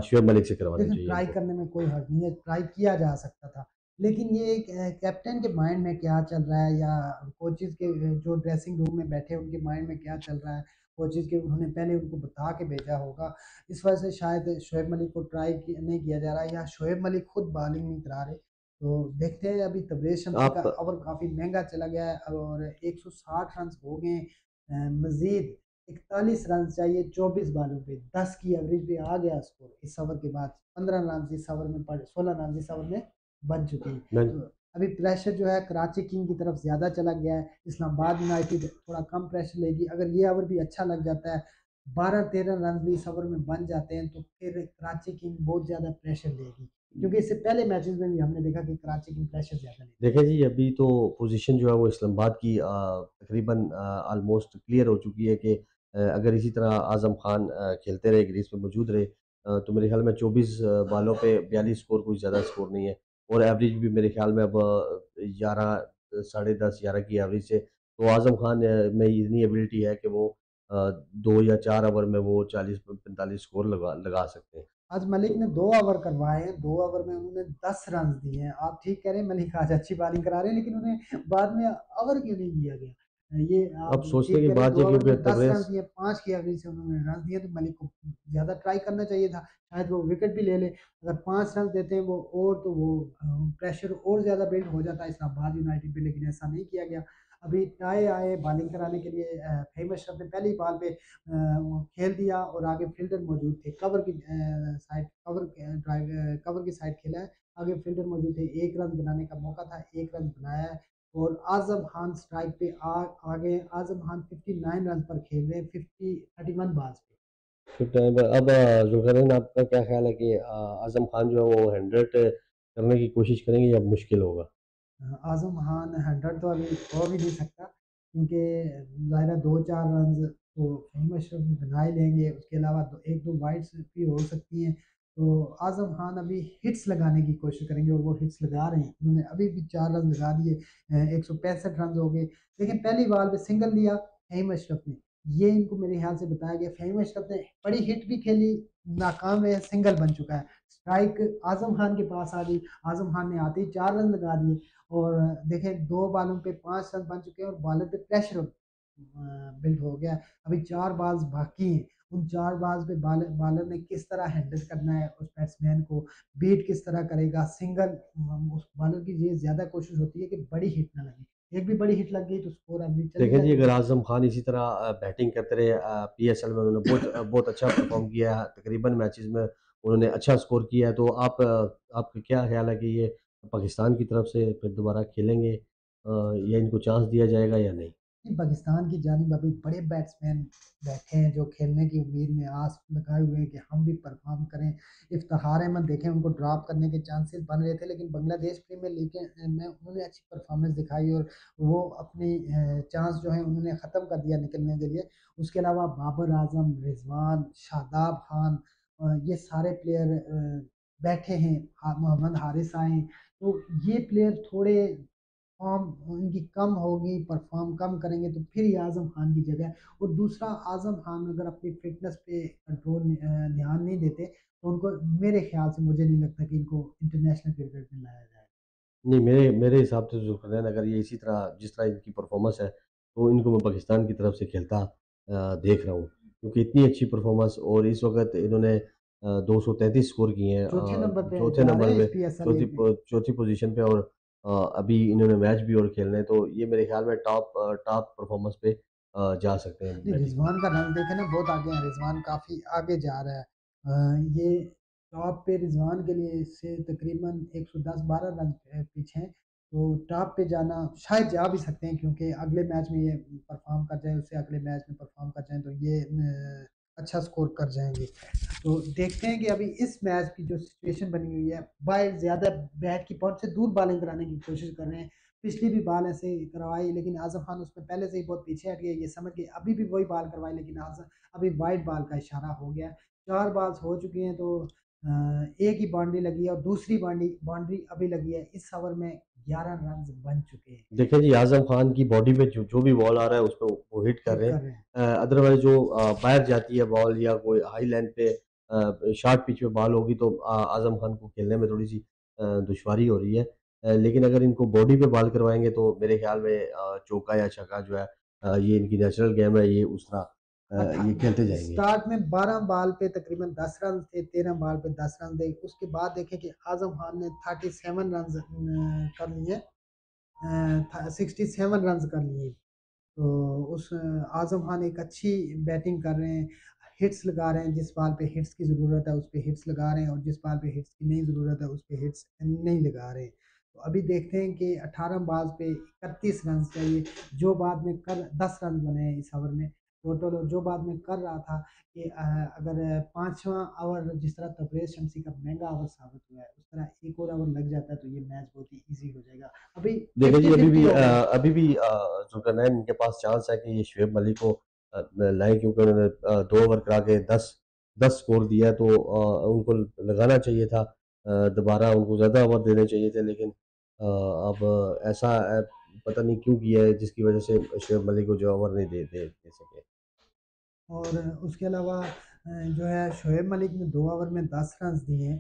शुएब मलिक से करवाने देखिए, चाहिए ट्राई इनको। करने में कोई हर्ज नहीं है, ट्राई किया जा सकता था। लेकिन ये एक कैप्टन के माइंड में क्या चल रहा है, या कोचेज़ के जो ड्रेसिंग रूम में बैठे हैं उनके माइंड में क्या चल रहा है, कोचेज़ के उन्होंने पहले उनको बता के भेजा होगा। इस वजह से शायद शोएब मलिक को नहीं किया जा रहा है, या शोएब मलिक खुद बॉलिंग नहीं करा रहे। तो देखते हैं, अभी तबरेज़ शमसी का आप ओवर काफ़ी महँगा चला गया है और 160 रन हो गए हैं। मज़ीद 41 रन चाहिए 24 बॉलों पे, 10 की एवरेज पे आ गया स्कोर इस ओवर के बाद। 15 रन इस ओवर में पड़े, 16 रन इस ओवर में बन चुके हैं। मैं तो अभी प्रेशर जो है कराची किंग की तरफ ज़्यादा चला गया है। इस्लामाबाद यूनाइटेड थोड़ा कम प्रेशर लेगी। अगर ये ओवर भी अच्छा लग जाता है, 12-13 रन भी इस ओवर में बन जाते हैं, तो फिर कराची किंग बहुत ज़्यादा प्रेशर लेगी। क्योंकि इससे पहले मैचेज़ में भी हमने देखा कि कराची किंग प्रेशर ज़्यादा लेती देखिए जी, अभी तो पोज़ीशन जो है वो इस्लामाबाद की तकरीबन ऑलमोस्ट क्लियर हो चुकी है कि अगर इसी तरह आज़म खान खेलते रहे, क्रीज़ पे मौजूद रहे, तो मेरे ख़्याल में 24 बालों पे 42 स्कोर कोई ज़्यादा स्कोर नहीं है। और एवरेज भी मेरे ख़्याल में अब 11 साढ़े 10 11 की एवरेज से तो आज़म खान में इतनी एबिलिटी है कि वो 2 या 4 ओवर में वो 40-45 स्कोर लगा लगा सकते हैं। आज मलिक तो ने 2 ओवर करवाए हैं, 2 ओवर में उन्होंने 10 रन दिए हैं। आप ठीक कह रहे हैं मलिक आज अच्छी बॉलिंग करा रहे हैं, लेकिन उन्हें बाद में ओवर क्यों नहीं दिया गया? ये अब आप सोचने ठीक की कह रहे हैं, बात 2 है, ओवर क्योंकि में 10 रन तबरेज़ दिए, 5 की एवरेज से उन्होंने रन दिए, तो मलिक को ज़्यादा ट्राई करना चाहिए था। शायद वो विकेट भी ले ले। अगर 5 रन देते हैं वो, और तो वो प्रेशर और ज़्यादा बिल्ड हो जाता है इस्लामाबाद यूनाइटेड पे, लेकिन ऐसा नहीं किया गया। अभी टाई आए बॉलिंग कराने के लिए फ़हीम अशरफ ने पहली बॉल पे वो खेल दिया और आगे फ़ील्डर मौजूद थे। कवर की साइड खेला है, आगे फ़ील्डर मौजूद थे। 1 रन बनाने का मौका था, 1 रन बनाया है और आज़म खान स्ट्राइक पे आ गए। आज़म खान 59 रन पर खेल रहे हैं, 31 बॉल्स पे। फिफ्टी अब ज़ुल्करनैन, आपका क्या ख़्याल है कि आज़म खान जो है वो 100 करने की कोशिश करेंगे या मुश्किल होगा? आज़म खान 100 तो अभी हो भी नहीं सकता क्योंकि ज़ाहिर है 2-4 रन्स तो फ़हीम अशरफ भी बना ही लेंगे। उसके अलावा 1-2 वाइड्स भी हो सकती हैं। तो आज़म खान अभी हिट्स लगाने की कोशिश करेंगे और वो हिट्स लगा रहे हैं। उन्होंने अभी भी 4 रन लगा दिए, 165 रन हो गए। लेकिन पहली बॉल पे सिंगल लिया फ़हीम अशरफ ने। ये इनको मेरे ख़्याल से बताया गया। फ़हीम अशरफ ने बड़ी हिट भी खेली, नाकाम रहे, सिंगल बन चुका है। स्ट्राइक आज़म खान के पास आ गई। आज़म खान ने आते ही 4 रन लगा दिए। और देखें 2 बॉलों पे 5 रन बन चुके हैं और बॉलर पे प्रेशर बिल्ड हो गया है। अभी 4 बॉल्स बाकी हैं। उन 4 बॉल्स पे बॉलर ने किस तरह हैंडल करना है उस बैट्समैन को, बीट किस तरह करेगा, सिंगल उस बॉलर की ये ज़्यादा कोशिश होती है कि बड़ी हिट ना लगे। एक भी बड़ी हिट लग गई तो स्कोर अभी चली देखें जी, जाएगी। अगर आज़म खान इसी तरह बैटिंग करते रहे, पीएसएल में उन्होंने बहुत अच्छा परफ़ॉर्म किया है, तकरीबन मैचेज़ में उन्होंने अच्छा स्कोर किया है, तो आपका क्या ख़्याल है कि ये पाकिस्तान की तरफ से फिर दोबारा खेलेंगे, या इनको चांस दिया जाएगा या नहीं? नहीं, पाकिस्तान की जानिब अभी बड़े बैट्समैन बैठे हैं जो खेलने की उम्मीद में आस लगाए हुए हैं कि हम भी परफॉर्म करें। इफ्तिखार अहमद देखें उनको ड्रॉप करने के चांसेस बन रहे थे लेकिन बांग्लादेश प्रीमियर लीग में उन्होंने अच्छी परफॉर्मेंस दिखाई और वो अपनी चांस जो है उन्होंने ख़त्म कर दिया निकलने के लिए। उसके अलावा बाबर आजम, रिजवान, शादाब खान, ये सारे प्लेयर बैठे हैं। मोहम्मद हारिस आए हैं। तो ये प्लेयर थोड़े फॉर्म उनकी कम होगी, परफ़ॉर्म कम करेंगे तो फिर ये आज़म खान की जगह और दूसरा आज़म खान अगर अपनी फ़िटनेस पे ध्यान नहीं देते, तो उनको मेरे ख़्याल से मुझे नहीं लगता कि इनको इंटरनेशनल क्रिकेट में लाया जाएगा। नहीं, मेरे मेरे हिसाब से ज़ुल्करनैन, अगर ये इसी तरह जिस तरह इनकी परफ़ॉर्मेंस है, तो इनको मैं पाकिस्तान की तरफ से खेलता देख रहा हूँ। क्योंकि इतनी अच्छी परफ़ॉर्मेंस, और इस वक़्त इन्होंने 233 स्कोर किए हैं, चौथे नंबर पे चौथे जा रहे नंबर हैं पे, इस पीएसएल ए में। चौथी पोज़ीशन पे, और अभी इन्होंने मैच भी और खेलने हैं, तो ये मेरे ख़्याल में टॉप परफ़ॉर्मेंस पे जा सकते हैं नहीं, बैटिंग में। रिज़वान का रन देखें ना बहुत आगे है, रिज़वान काफ़ी आगे जा रहा है। ये टॉप पे रिज़वान के लिए इससे तकरीबन 110-12 रन पीछे हैं। तो टॉप पे जाना शायद जा भी सकते हैं क्योंकि अगले मैच में ये परफ़ॉर्म कर जाएँ, उससे अगले मैच में परफ़ॉर्म कर जाएँ तो ये अच्छा स्कोर कर जाएँगे। तो देखते हैं कि अभी इस मैच की जो सिचुएशन बनी हुई है, बाहर ज़्यादा बैट की पहुँच से दूर बॉलिंग कराने की कोशिश कर रहे हैं। पिछली भी बॉल ऐसे करवाई लेकिन आज़म खान उसमें पहले से ही बहुत पीछे हट गए, ये समझ के अभी भी वही बॉल करवाई लेकिन अभी वाइड बॉल का इशारा हो गया है। 4 बॉल्स हो चुकी हैं तो एक ही बाउंड्री लगी है और दूसरी बाउंड्री अभी लगी है। इस ओवर में 11 रन्स बन चुके हैं, देखिए जी, आज़म खान की बॉडी पे जो जो भी बॉल आ रहा है, उसपे वो हिट कर हिट रहे हैं। कर रहे हैं। अदरवाइज़ जो बाहर जाती है बॉल, या कोई हाई लेंथ पे शॉर्ट पिच पे बॉल होगी, तो आज़म खान को खेलने में थोड़ी-सी दुश्वारी हो रही है। लेकिन अगर इनको बॉडी पे बॉल करवाएँगे तो मेरे ख़्याल में चौका या छक्का जो है, ये इनकी नेचुरल गेम है, ये उस तरह अट्ठा ये खेलते जाएँगे। स्टार्ट में 12 बॉल पे तकरीबन 10 रन थे, 13 बॉल पे 10 रन थे। उसके बाद देखें कि आज़म खान ने 37 रन्स कर लिए, 67 रन्स कर लिए। तो उस आज़म खान एक अच्छी बैटिंग कर रहे हैं, हिट्स लगा रहे हैं, जिस बॉल पे हिट्स की ज़रूरत है, उस पे हिट्स लगा रहे हैं और जिस बॉल पे हिट्स की नहीं ज़रूरत है, उस पे हिट्स नहीं लगा रहे हैं। तो अभी देखते हैं कि 18 बॉल्स पे 31 रन्स चाहिए, जो बाद में कर 10 रन बने हैं इस ओवर में टोटल और जो बाद में कर रहा था कि अगर 5वाँ ओवर जिस तरह तबरेज़ शमसी का महँगा ओवर साबित हुआ है, उस तरह एक और ओवर लग जाता है तो ये मैच बहुत ही ईज़ी हो जाएगा। अभी देखिए जी, 50-50 हो गया है। अभी भी ज़ुल्करनैन के पास चांस है कि ये शुएब मलिक को लाएँ, क्योंकि उन्होंने 2 ओवर करा के 10 स्कोर दिया है, तो उनको लगाना चाहिए था। दोबारा उनको ज़्यादा ओवर देने चाहिए थे, लेकिन अब ऐसा पता नहीं क्यों किया है, जिसकी वज़ह से शुएब मलिक को जो ओवर नहीं दे सके। और उसके अलावा जो है शोएब मलिक ने 2 ओवर में 10 रन्स दिए हैं।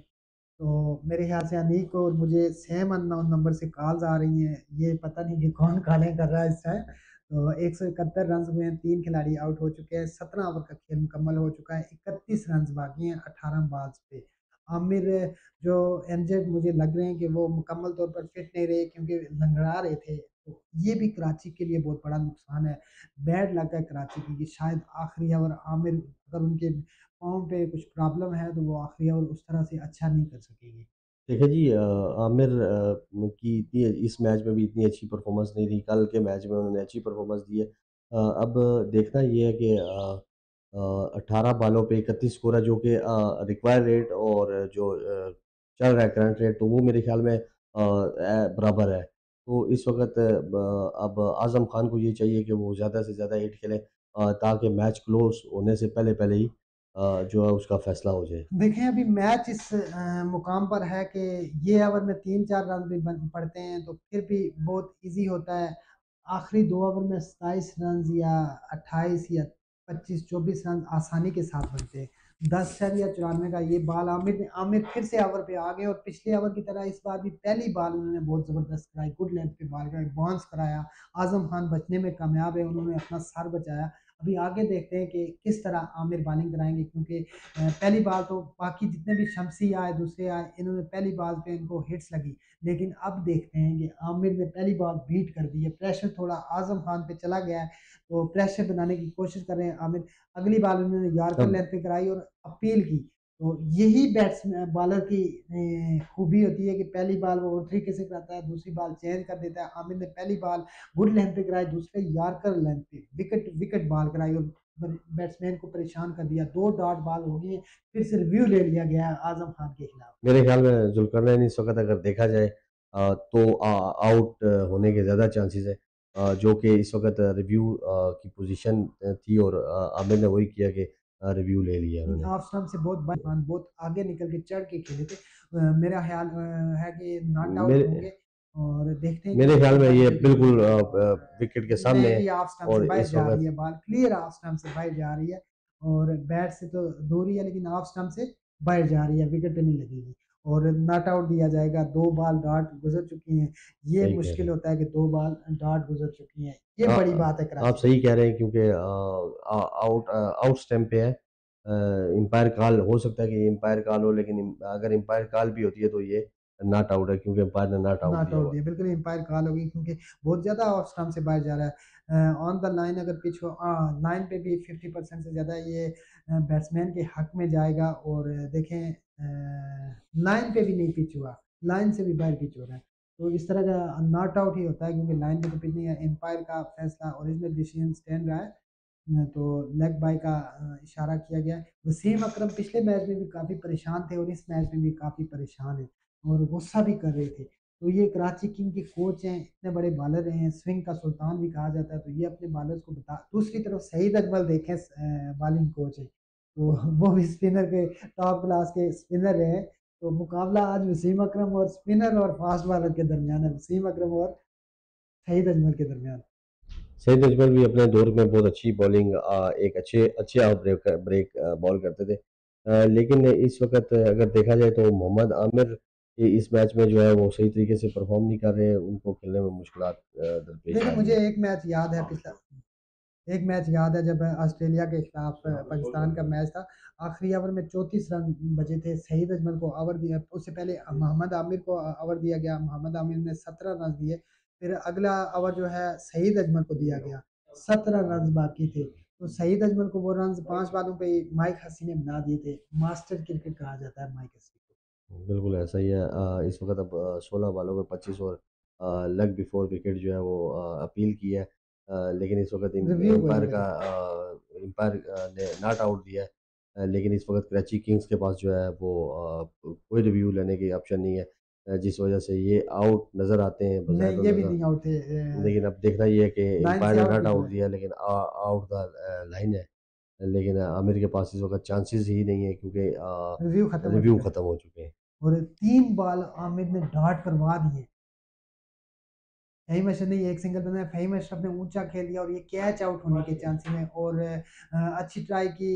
तो मेरे ख़्याल से अनीक और मुझे सेम अननोन नंबर से कॉल्स आ रही हैं। ये पता नहीं कि कौन कॉलें कर रहा है इस टाइम। तो 171 रन्स हुए हैं, 3 खिलाड़ी आउट हो चुके हैं, 17 ओवर का खेल मुकम्मल हो चुका है, 31 रन्स बाकी हैं 18 बॉल्स पे। आमिर जो इंजर्ड मुझे लग रहे हैं कि वो मुकम्मल तौर पर फिट नहीं रहे क्योंकि लंगड़ा रहे थे। तो ये भी कराची के लिए बहुत बड़ा नुकसान है। बैड लक है कराची की कि शायद आखिरी ओवर आमिर अगर उनके पाँव पे कुछ प्रॉब्लम है तो वो आखिरी ओवर उस तरह से अच्छा नहीं कर सकेंगे। देखिए जी, आमिर की इतनी इस मैच में भी इतनी अच्छी परफ़ॉर्मेंस नहीं रही, कल के मैच में उन्होंने अच्छी परफ़ॉर्मेंस दी है। अब देखना ये है कि 18 बालों पे 31 स्कोर है जो कि रिक्वायर्ड रेट और जो चल रहा है करंट रेट, तो वो मेरे ख़्याल में बराबर है। तो इस वक़्त अब आज़म खान को ये चाहिए कि वो ज़्यादा से ज़्यादा हिट खेलें, ताकि मैच क्लोज़ होने से पहले-पहले ही जो है उसका फ़ैसला हो जाए। देखें अभी मैच इस मुकाम पर है कि ये ओवर में 3-4 रन भी बन पड़ते हैं तो फिर भी बहुत ईज़ी होता है। आखिरी 2 ओवर में 27 रन या 28 या 25-24 रन आसानी के साथ बनते हैं। 10 रन या 94 का ये बॉल आमिर फिर से ओवर पे आ गए और पिछले ओवर की तरह इस बार भी पहली बॉल उन्होंने बहुत ज़बरदस्त कराई, गुड लेंथ पे बॉल कराई, बाउंस कराया। आज़म खान बचने में कामयाब है, उन्होंने अपना सर बचाया। अभी आगे देखते हैं कि किस तरह आमिर बॉलिंग कराएँगे क्योंकि पहली बाल तो बाकी जितने भी शम्सी आए, दूसरे आए, इन्होंने पहली बाल पे इनको हिट्स लगी। लेकिन अब देखते हैं कि आमिर ने पहली बॉल बीट कर दी है, प्रेशर थोड़ा आज़म खान पे चला गया है, तो प्रेशर बनाने की कोशिश कर रहे हैं आमिर। अगली बॉल उन्होंने यॉर्कर अब लेंथ पे कराई और अपील की। तो यही बॉलर की खूबी होती है कि पहली बॉल वो और तरीके से कराता है, दूसरी बॉल चेंज कर देता है। आमिर ने पहली बॉल गुड लेंथ पे कराई, दूसरे यॉर्कर लेंथ पे, विकेट विकेट बॉल कराई और बैट्समैन को परेशान कर दिया। 2 डॉट बॉल हो गई है, फिर से रिव्यू ले लिया गया है आज़म खान के खिलाफ। मेरे ख़्याल में ज़ुल्करनैन इस वक़्त अगर देखा जाए तो आउट होने के ज़्यादा चांसेस है, जो कि इस वक़्त रिव्यू की पोज़ीशन थी और आमिर ने वही किया कि रिव्यू ले लिया उन्होंने। ऑफ स्टंप से बहुत आगे निकल के चढ़ के खेले थे। मेरा ख़्याल है कि नॉट आउट मेरे होंगे और देखते हैं कि मेरे ख़्याल कितनी में बड़ी ये विकेट बिल्कुल मिलती है। विकेट के सामने नहीं है जी, ऑफ स्टंप से और बाहर इस जा रही वक़्त है बॉल, क्लियर ऑफ स्टंप से बाहर जा रही है और बैट से तो दूर ही है लेकिन ऑफ स्टंप से बाहर जा रही है, विकेट पे नहीं लगेगी और नॉट आउट दिया जाएगा। 2 बॉल डॉट गुज़र चुकी हैं, ये सही कह रहे मुश्किल हैं। होता है कि 2 बॉल डॉट गुज़र चुकी हैं, ये बड़ी बात है आप कराची के सही लिए। कह रहे हैं क्योंकि आउट स्टंप पे है। अंपायर कॉल हो सकता है कि अंपायर कॉल हो, लेकिन अगर अंपायर कॉल भी होती है तो ये नॉट आउट है क्योंकि अंपायर ने नॉट आउट नॉट दिया आउट हुआ है। दिया, बिल्कुल एम्पायर कॉल होगी क्योंकि बहुत ज़्यादा ऑफ स्टंप से बाहर जा रहा है। ऑन द लाइन अगर पिच हो लाइन पे भी 50% से ज़्यादा ये बैट्समैन के हक में जाएगा और देखें लाइन पे भी नहीं पिच हुआ, लाइन से भी बाहर पिच हो रहा है। तो इस तरह का नॉट आउट ही होता है क्योंकि लाइन पे तो पिच नहीं है, एम्पायर का फैसला ओरिजिनल डिसीजन स्टैंड रहा है। तो लेग बाय का इशारा किया गया है। वसीम अकरम पिछले मैच में भी काफ़ी परेशान थे और इस मैच में भी काफ़ी परेशान हैं और गुस्सा भी कर रहे थे। तो ये कराची किंग के कोच हैं, इतने बड़े बॉलर रहे हैं, स्विंग का सुल्तान भी कहा जाता है, तो ये अपने बॉलर्स को बता दूसरी तरफ सईद अजमल देखें बॉलिंग कोच हैं, तो वो भी स्पिनर के टॉप क्लास के स्पिनर रहे हैं। तो मुकाबला आज वसीम अकरम और स्पिनर और फास्ट बॉलर के दरमियान है, वसीम अकरम और सईद अजमल के दरमियान। सईद अजमल भी अपने दौर में बहुत अच्छी बॉलिंग, एक अच्छे अच्छे ऑफ ब्रेक ब्रेक बॉल करते थे। लेकिन इस वक़्त अगर देखा जाए तो मोहम्मद आमिर इस मैच में जो है वो सही तरीके से परफ़ॉर्म नहीं कर रहे हैं, उनको खेलने में मुश्किलात दरपेश देखिए आ रही मुझे हैं। एक मैच याद है पिछला एक मैच याद है जब ऑस्ट्रेलिया के खिलाफ पाकिस्तान का मैच था। आखिरी ओवर में 34 रन बचे थे। सईद अजमल को ओवर दिया, उससे पहले मोहम्मद आमिर को ओवर दिया गया। मोहम्मद आमिर ने 17 रन दिए। फिर अगला ओवर जो है सईद अजमल को दिया गया। 17 रन बाकी थे। तो सईद अजमल को वो रन 5 बालों पे ही माइक हसी ने बना दिए थे। मास्टर क्रिकेट कहा जाता है माइक हसी को। बिल्कुल ऐसा ही है। इस वक़्त अब 16 बॉलों में 25 और लेग बिफोर विकेट जो है वो अपील की है। लेकिन इस वक़्त रिव्यू वही एम्पायर है। का एम्पायर ने नॉट आउट दिया है। लेकिन इस वक़्त कराची किंग्स के पास जो है वो कोई रिव्यू लेने की ऑप्शन नहीं है, जिस वज़ह से ये आउट नज़र आते हैं नहीं, बज़ाहिर ये भी नज़र। नहीं आउट थे। लेकिन अब देखना ये है कि लाइन एम्पायर से ने आउट नॉट भी तो आउट है। दिया, लेकिन आउट द लाइन है। लेकिन आमिर के पास इस वक़्त चांसेस ही नहीं है क्योंकि रिव्यू खत्म हो रिव्यू चुका है ख़त्म हो चुके हैं। और 3 बॉल आमिर ने डॉट करवा दिए। फ़हीम अशरफ ने एक सिंगल बनाया, फ़हीम अशरफ ने ऊँचा खेल दिया और ये कैच आउट होने के चांसेस हैं और अच्छी ट्राई की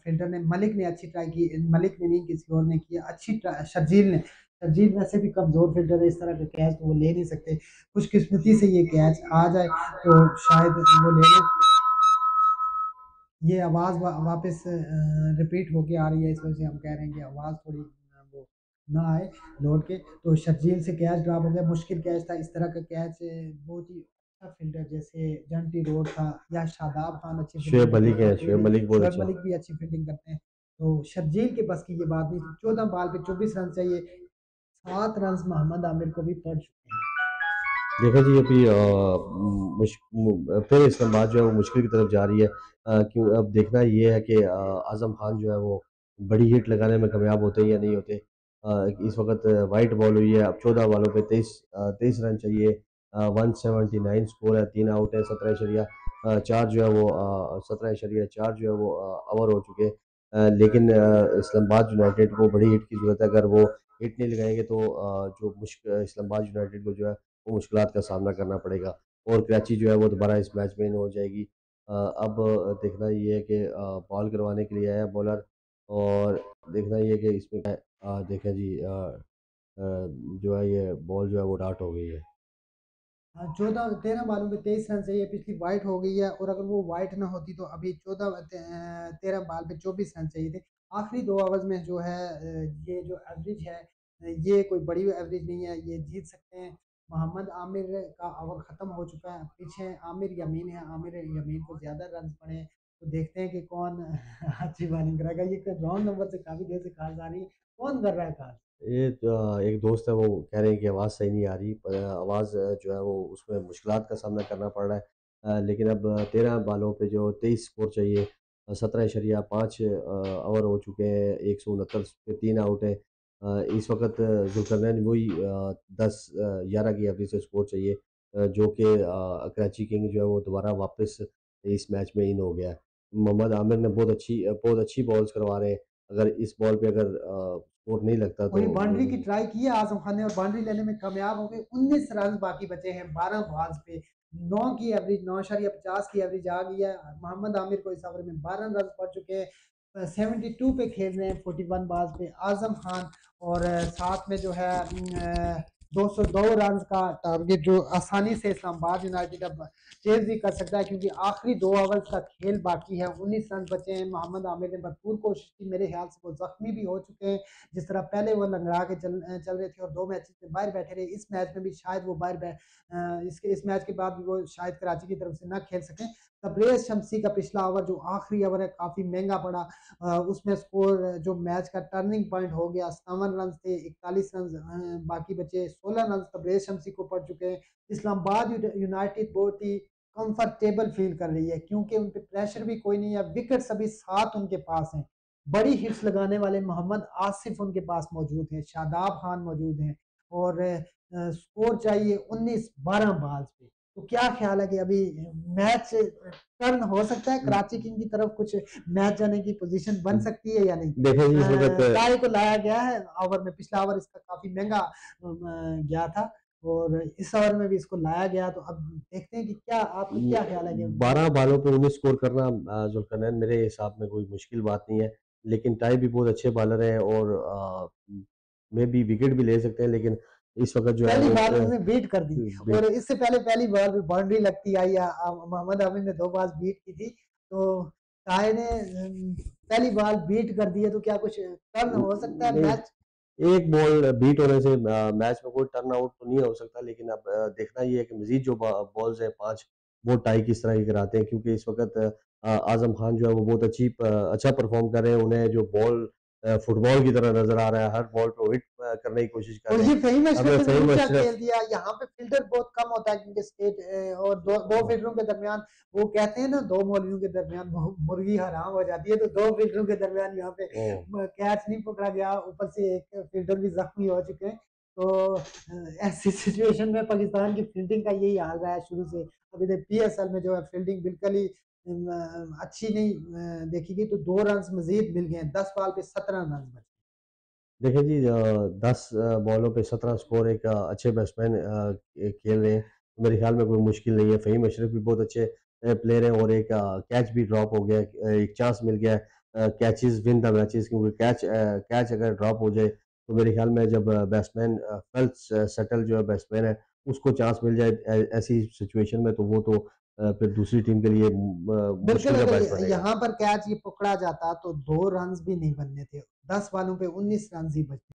फील्डर ने मलिक ने अच्छी ट्राई की, मलिक ने नहीं किसी और ने किया, अच्छी ट्राई शर्जील वैसे भी कमज़ोर फील्डर है, इस तरह का कैच तो वो ले नहीं सकते। खुशकिस्मती से ये कैच आ जाए तो शायद वो ले लें। ये आवाज़ वापस रिपीट होके आ रही है, इस वजह से हम कह रहे हैं कि आवाज़ थोड़ी वो ना आए लौट के, तो शर्जील से कैच ड्रॉप हो गया, मुश्किल कैच था। इस तरह का कैच बहुत ही अच्छा फील्डर जैसे जंटी रोड था या शादाब खान अच्छी फील्डिंग शुएब करते मलिक थे, है, ये शुएब भी मलिक बहुत शोएब अच्छा है। मलिक भी अच्छी फील्डिंग करते हैं। तो शर्जील के बस की ये बात नहीं थी, 14 बॉल पे 24 रन चाहिए, 7 रन मोहम्मद आमिर को भी पड़ चुके हैं। देखा जी अभी फिर इस्लामाबाद जो है वो मुश्किल की तरफ जा रही है। क्यों अब देखना ये है कि आज़म खान जो है वो बड़ी हिट लगाने में कामयाब होते हैं या नहीं होते। इस वक्त वाइट बॉल हुई है, अब 14 बॉलों पे 23 रन चाहिए। 179 स्कोर है, 3 आउट है, 17 जो है वो 17 जो है वो ओवर हो चुके हैं। लेकिन इस्लामाबाद यूनाइटेड को बड़ी हिट की ज़रूरत है। अगर वो हिट नहीं लगाएंगे तो जो मुश्किल इस्लामाबाद यूनाइटेड को जो है वो मुश्किलात का सामना करना पड़ेगा और कराची जो है वो दोबारा इस मैच में इन हो जाएगी। अब देखना ये है कि बॉल करवाने के लिए आया बॉलर और देखना ये है कि इसमें क्या है। देखें जी जो है ये बॉल जो है वो डाट हो गई है। हाँ, 13 बॉलों पे 23 रन चाहिए, पिछली वाइट हो गई है, और अगर वो वाइट ना होती तो अभी 13 बॉल पे 24 रन चाहिए थे। आखिरी 2 ओवर्स में जो है ये जो एवरेज है, ये कोई बड़ी एवरेज नहीं है, ये जीत सकते हैं। मोहम्मद आमिर का ओवर ख़त्म हो चुका है, पीछे आमिर यमीन है, आमिर यमीन को ज़्यादा रन पड़े, तो देखते हैं कि कौन अच्छी बॉलिंग करेगा। ये रॉन्ग नंबर से काफ़ी देर से कॉल्स आ रही है, कौन कर रहा है कॉल? ये एक दोस्त है वो कह रहे हैं कि आवाज़ सही नहीं आ रही। आवाज़ जो है वो उसमें मुश्किलात का सामना करना पड़ रहा है। लेकिन अब 13 बॉलों पे जो 23 स्कोर चाहिए, 17.5 ओवर हो चुके हैं, 169 पे 3 आउट है। इस वक्त जुल्करनैन वही 10 11 की एवरेज से स्कोर चाहिए, जो कि कराची किंग जो है वो दोबारा वापस इस मैच में इन हो गया है। मोहम्मद आमिर ने बहुत अच्छी बॉल्स करवा रहे हैं। अगर इस बॉल पे अगर स्कोर नहीं लगता तो वही बाउंड्री की वो ट्राई की है आजम खान ने और बाउंड्री लेने में कामयाब हो गए। 19 रन बाकी बचे हैं 12 बॉल्स पे, 9 की एवरेज, 9.50 की एवरेज आ गई है। मोहम्मद आमिर को इस ओवर में 12 रन पड़ चुके हैं। 72 पे खेल रहे हैं 41 बॉल्स पे आजम खान, और साथ में जो है 202 रन का टारगेट जो आसानी से इस्लामाबाद यूनाइटेड अब चेज भी कर सकता है, क्योंकि आखिरी 2 ओवर्स का खेल बाकी है। 19 रन बचे हैं। मोहम्मद आमिर ने भरपूर कोशिश की, मेरे ख्याल से वो जख्मी भी हो चुके हैं। जिस तरह पहले वो लंगड़ा के चल रहे थे और 2 मैचेस में बाहर बैठे रहे, इस मैच में भी शायद वो इस मैच के बाद भी वो शायद कराची की तरफ से ना खेल सकें। तबरेज शमसी का पिछला ओवर जो आखिरी ओवर है काफ़ी महंगा पड़ा। उसमें स्कोर जो मैच का टर्निंग पॉइंट हो गया, 57 रन थे, 41 रन बाकी बचे, 16 रन तबरेज शमसी को पड़ चुके हैं। इस्लामाबाद यूनाइटेड बहुत ही कंफर्टेबल फील कर रही है, क्योंकि उन पे प्रेशर भी कोई नहीं है, विकेट्स अभी 7 उनके पास हैं। बड़ी हिट्स लगाने वाले मोहम्मद आसिफ उनके पास मौजूद हैं, शादाब खान मौजूद हैं, और स्कोर चाहिए 19-12 बॉल्स पे। तो क्या ख्याल है कि अभी मैच टर्न हो सकता है कराची किंग की तरफ, कुछ मैच जाने की पोजीशन बन सकती है या नहीं? देखें जी इस वक्त ट्राई को लाया गया है ओवर में, पिछला ओवर इसका काफी महंगा गया था, और इस ओवर में भी इसको लाया गया, तो अब देखते हैं कि क्या आपका क्या ख्याल है कि 12 बॉलों पे 19 स्कोर करना जुल्करनैन मेरे हिसाब में कोई मुश्किल बात नहीं है। लेकिन टाई भी बहुत अच्छे बॉलर हैं और मे बी विकेट भी ले सकते हैं, लेकिन इस वक्त जो है पहली वो बॉल में उसने बीट कर दी, बे और इससे पहले पहली बॉल पे बाउंड्री लगती आई, मोहम्मद आमिर ने 2 बॉल बीट की थी, तो टाई ने पहली बॉल बीट कर दी है, तो क्या कुछ टर्न हो सकता है नहीं, मैच? एक बॉल बीट होने से मैच में कोई टर्न आउट तो नहीं हो सकता, लेकिन अब देखना ये है कि मज़ीद जो बॉल्स हैं 5 वो टाई किस तरह की कराते हैं, क्योंकि इस वक़्त आज़म खान जो है वो बहुत अच्छा परफ़ॉर्म कर रहे हैं। उन्हें जो बॉल फुटबॉल की तरह नज़र आ रहा है, हर बॉल पे वो हिट करने की कोशिश कर और रहे ये हैं। फ़हीम अशरफ अब ने भी फ़हीम ऊँचा अशरफ खेल दिया, यहाँ पे फ़ील्डर बहुत कम होता है, क्योंकि स्टेट और 2 फ़ील्डरों के दरमियान, वो कहते हैं ना 2 मौलवियों के दरमियान मुर्गी हराम हो जाती है, तो 2 फ़ील्डरों के दरमियान यहाँ पे ओह! कैच नहीं पकड़ा गया, ऊपर से एक फ़ील्डर भी ज़ख्मी हो चुके हैं। तो ऐसी सिचुएशन में पाकिस्तान की फ़ील्डिंग का यही हाल रहा है शुरू से। अभी तक पीएसएल में जो है फ़ील्डिंग बिल्कुल ही अच्छी नहीं देखी गई, तो 2 रन्स मज़ीद मिल गए हैं, 10 बॉल पे 17 रन्स बचे। देखिए जी 10 बॉलों पे 17 स्कोर एक अच्छे बैट्समैन खेल रहे हैं। मेरे ख्याल में कोई मुश्किल नहीं है। फ़हीम अशरफ भी बहुत अच्छे प्लेयर हैं और एक कैच भी ड्रॉप हो गया है। एक चांस मिल गया है। कैचेज़ विन द मैचेज़, क्योंकि कैच अगर ड्रॉप हो जाए तो मेरे ख्याल में जब बैट्समैन फेल्प्स सटल जो है बैट्समैन है, उसको चांस मिल जाए ऐसी सिचुएशन में, तो वो तो फिर दूसरी टीम के लिए बिल्कुल, मुश्किल का अगर बायस बनेगा। यहाँ पर कैच ये पकड़ा जाता तो 2 रन्स भी नहीं बनने थे। 10 बॉलों पे 19 रन्स ही बचे।